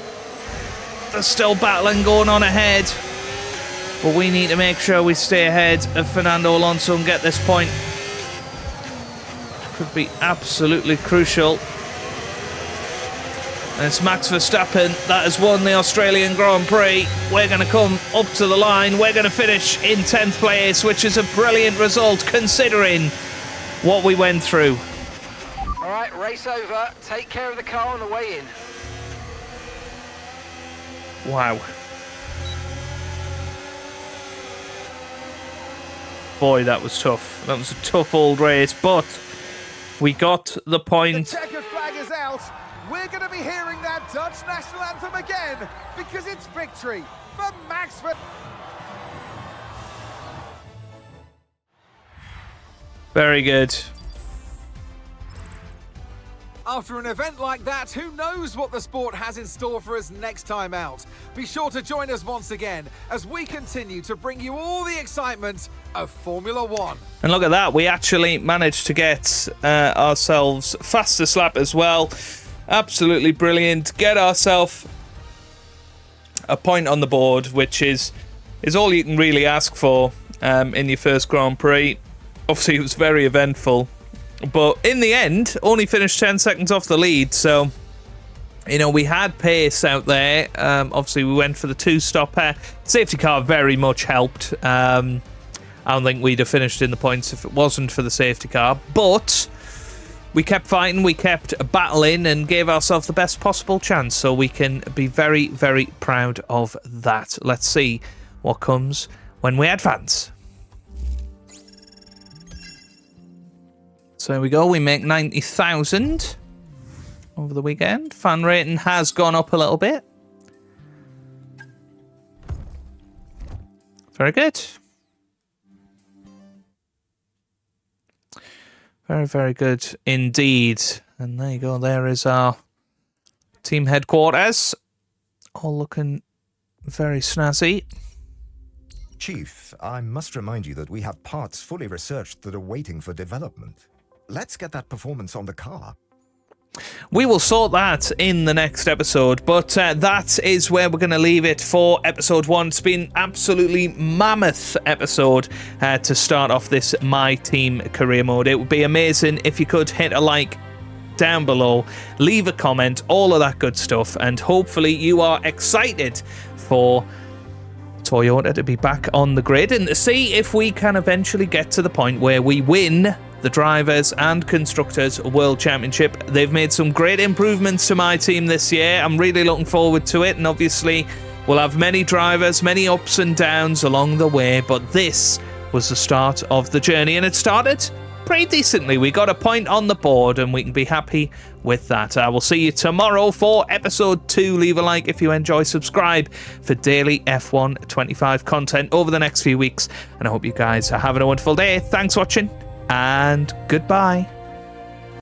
There's still battling going on ahead. But we need to make sure we stay ahead of Fernando Alonso and get this point. Could be absolutely crucial. And it's Max Verstappen that has won the Australian Grand Prix. We're going to come up to the line. We're going to finish in 10th place, which is a brilliant result considering what we went through. All right, race over. Take care of the car on the way in. Wow. Boy, that was tough. That was a tough old race, but we got the point. The checkered flag is out. We're going to be hearing that Dutch national anthem again because it's victory for Max Verstappen. Very good. After an event like that, who knows what the sport has in store for us next time out? Be sure to join us once again as we continue to bring you all the excitement of Formula One. And look at that, we actually managed to get ourselves fastest lap as well. Absolutely brilliant. Get ourselves a point on the board, which is all you can really ask for in your first Grand Prix. Obviously, it was very eventful. But in the end, only finished 10 seconds off the lead, so, you know, we had pace out there. Obviously, we went for the 2-stopper. Safety car very much helped. I don't think we'd have finished in the points if it wasn't for the safety car. But we kept fighting, we kept battling, and gave ourselves the best possible chance. So we can be very, very proud of that. Let's see what comes when we advance. So there we go, we make 90,000 over the weekend. Fan rating has gone up a little bit. Very good. Very, very good indeed. And there you go, there is our team headquarters. All looking very snazzy. Chief, I must remind you that we have parts fully researched that are waiting for development. Let's get that performance on the car. We will sort that in the next episode, but that is where we're going to leave it for episode 1. It's been absolutely mammoth episode to start off this My Team career mode. It would be amazing if you could hit a like down below, leave a comment, all of that good stuff, and hopefully you are excited for Toyota to be back on the grid and to see if we can eventually get to the point where we win the Drivers and Constructors World Championship. They've made some great improvements to my team this year. I'm really looking forward to it, and obviously we'll have many drivers, many ups and downs along the way, but this was the start of the journey, and it started pretty decently. We got a point on the board, and we can be happy with that. I will see you tomorrow for episode 2. Leave a like if you enjoy, subscribe for daily F1 25 content over the next few weeks, and I hope you guys are having a wonderful day. Thanks for watching, and goodbye.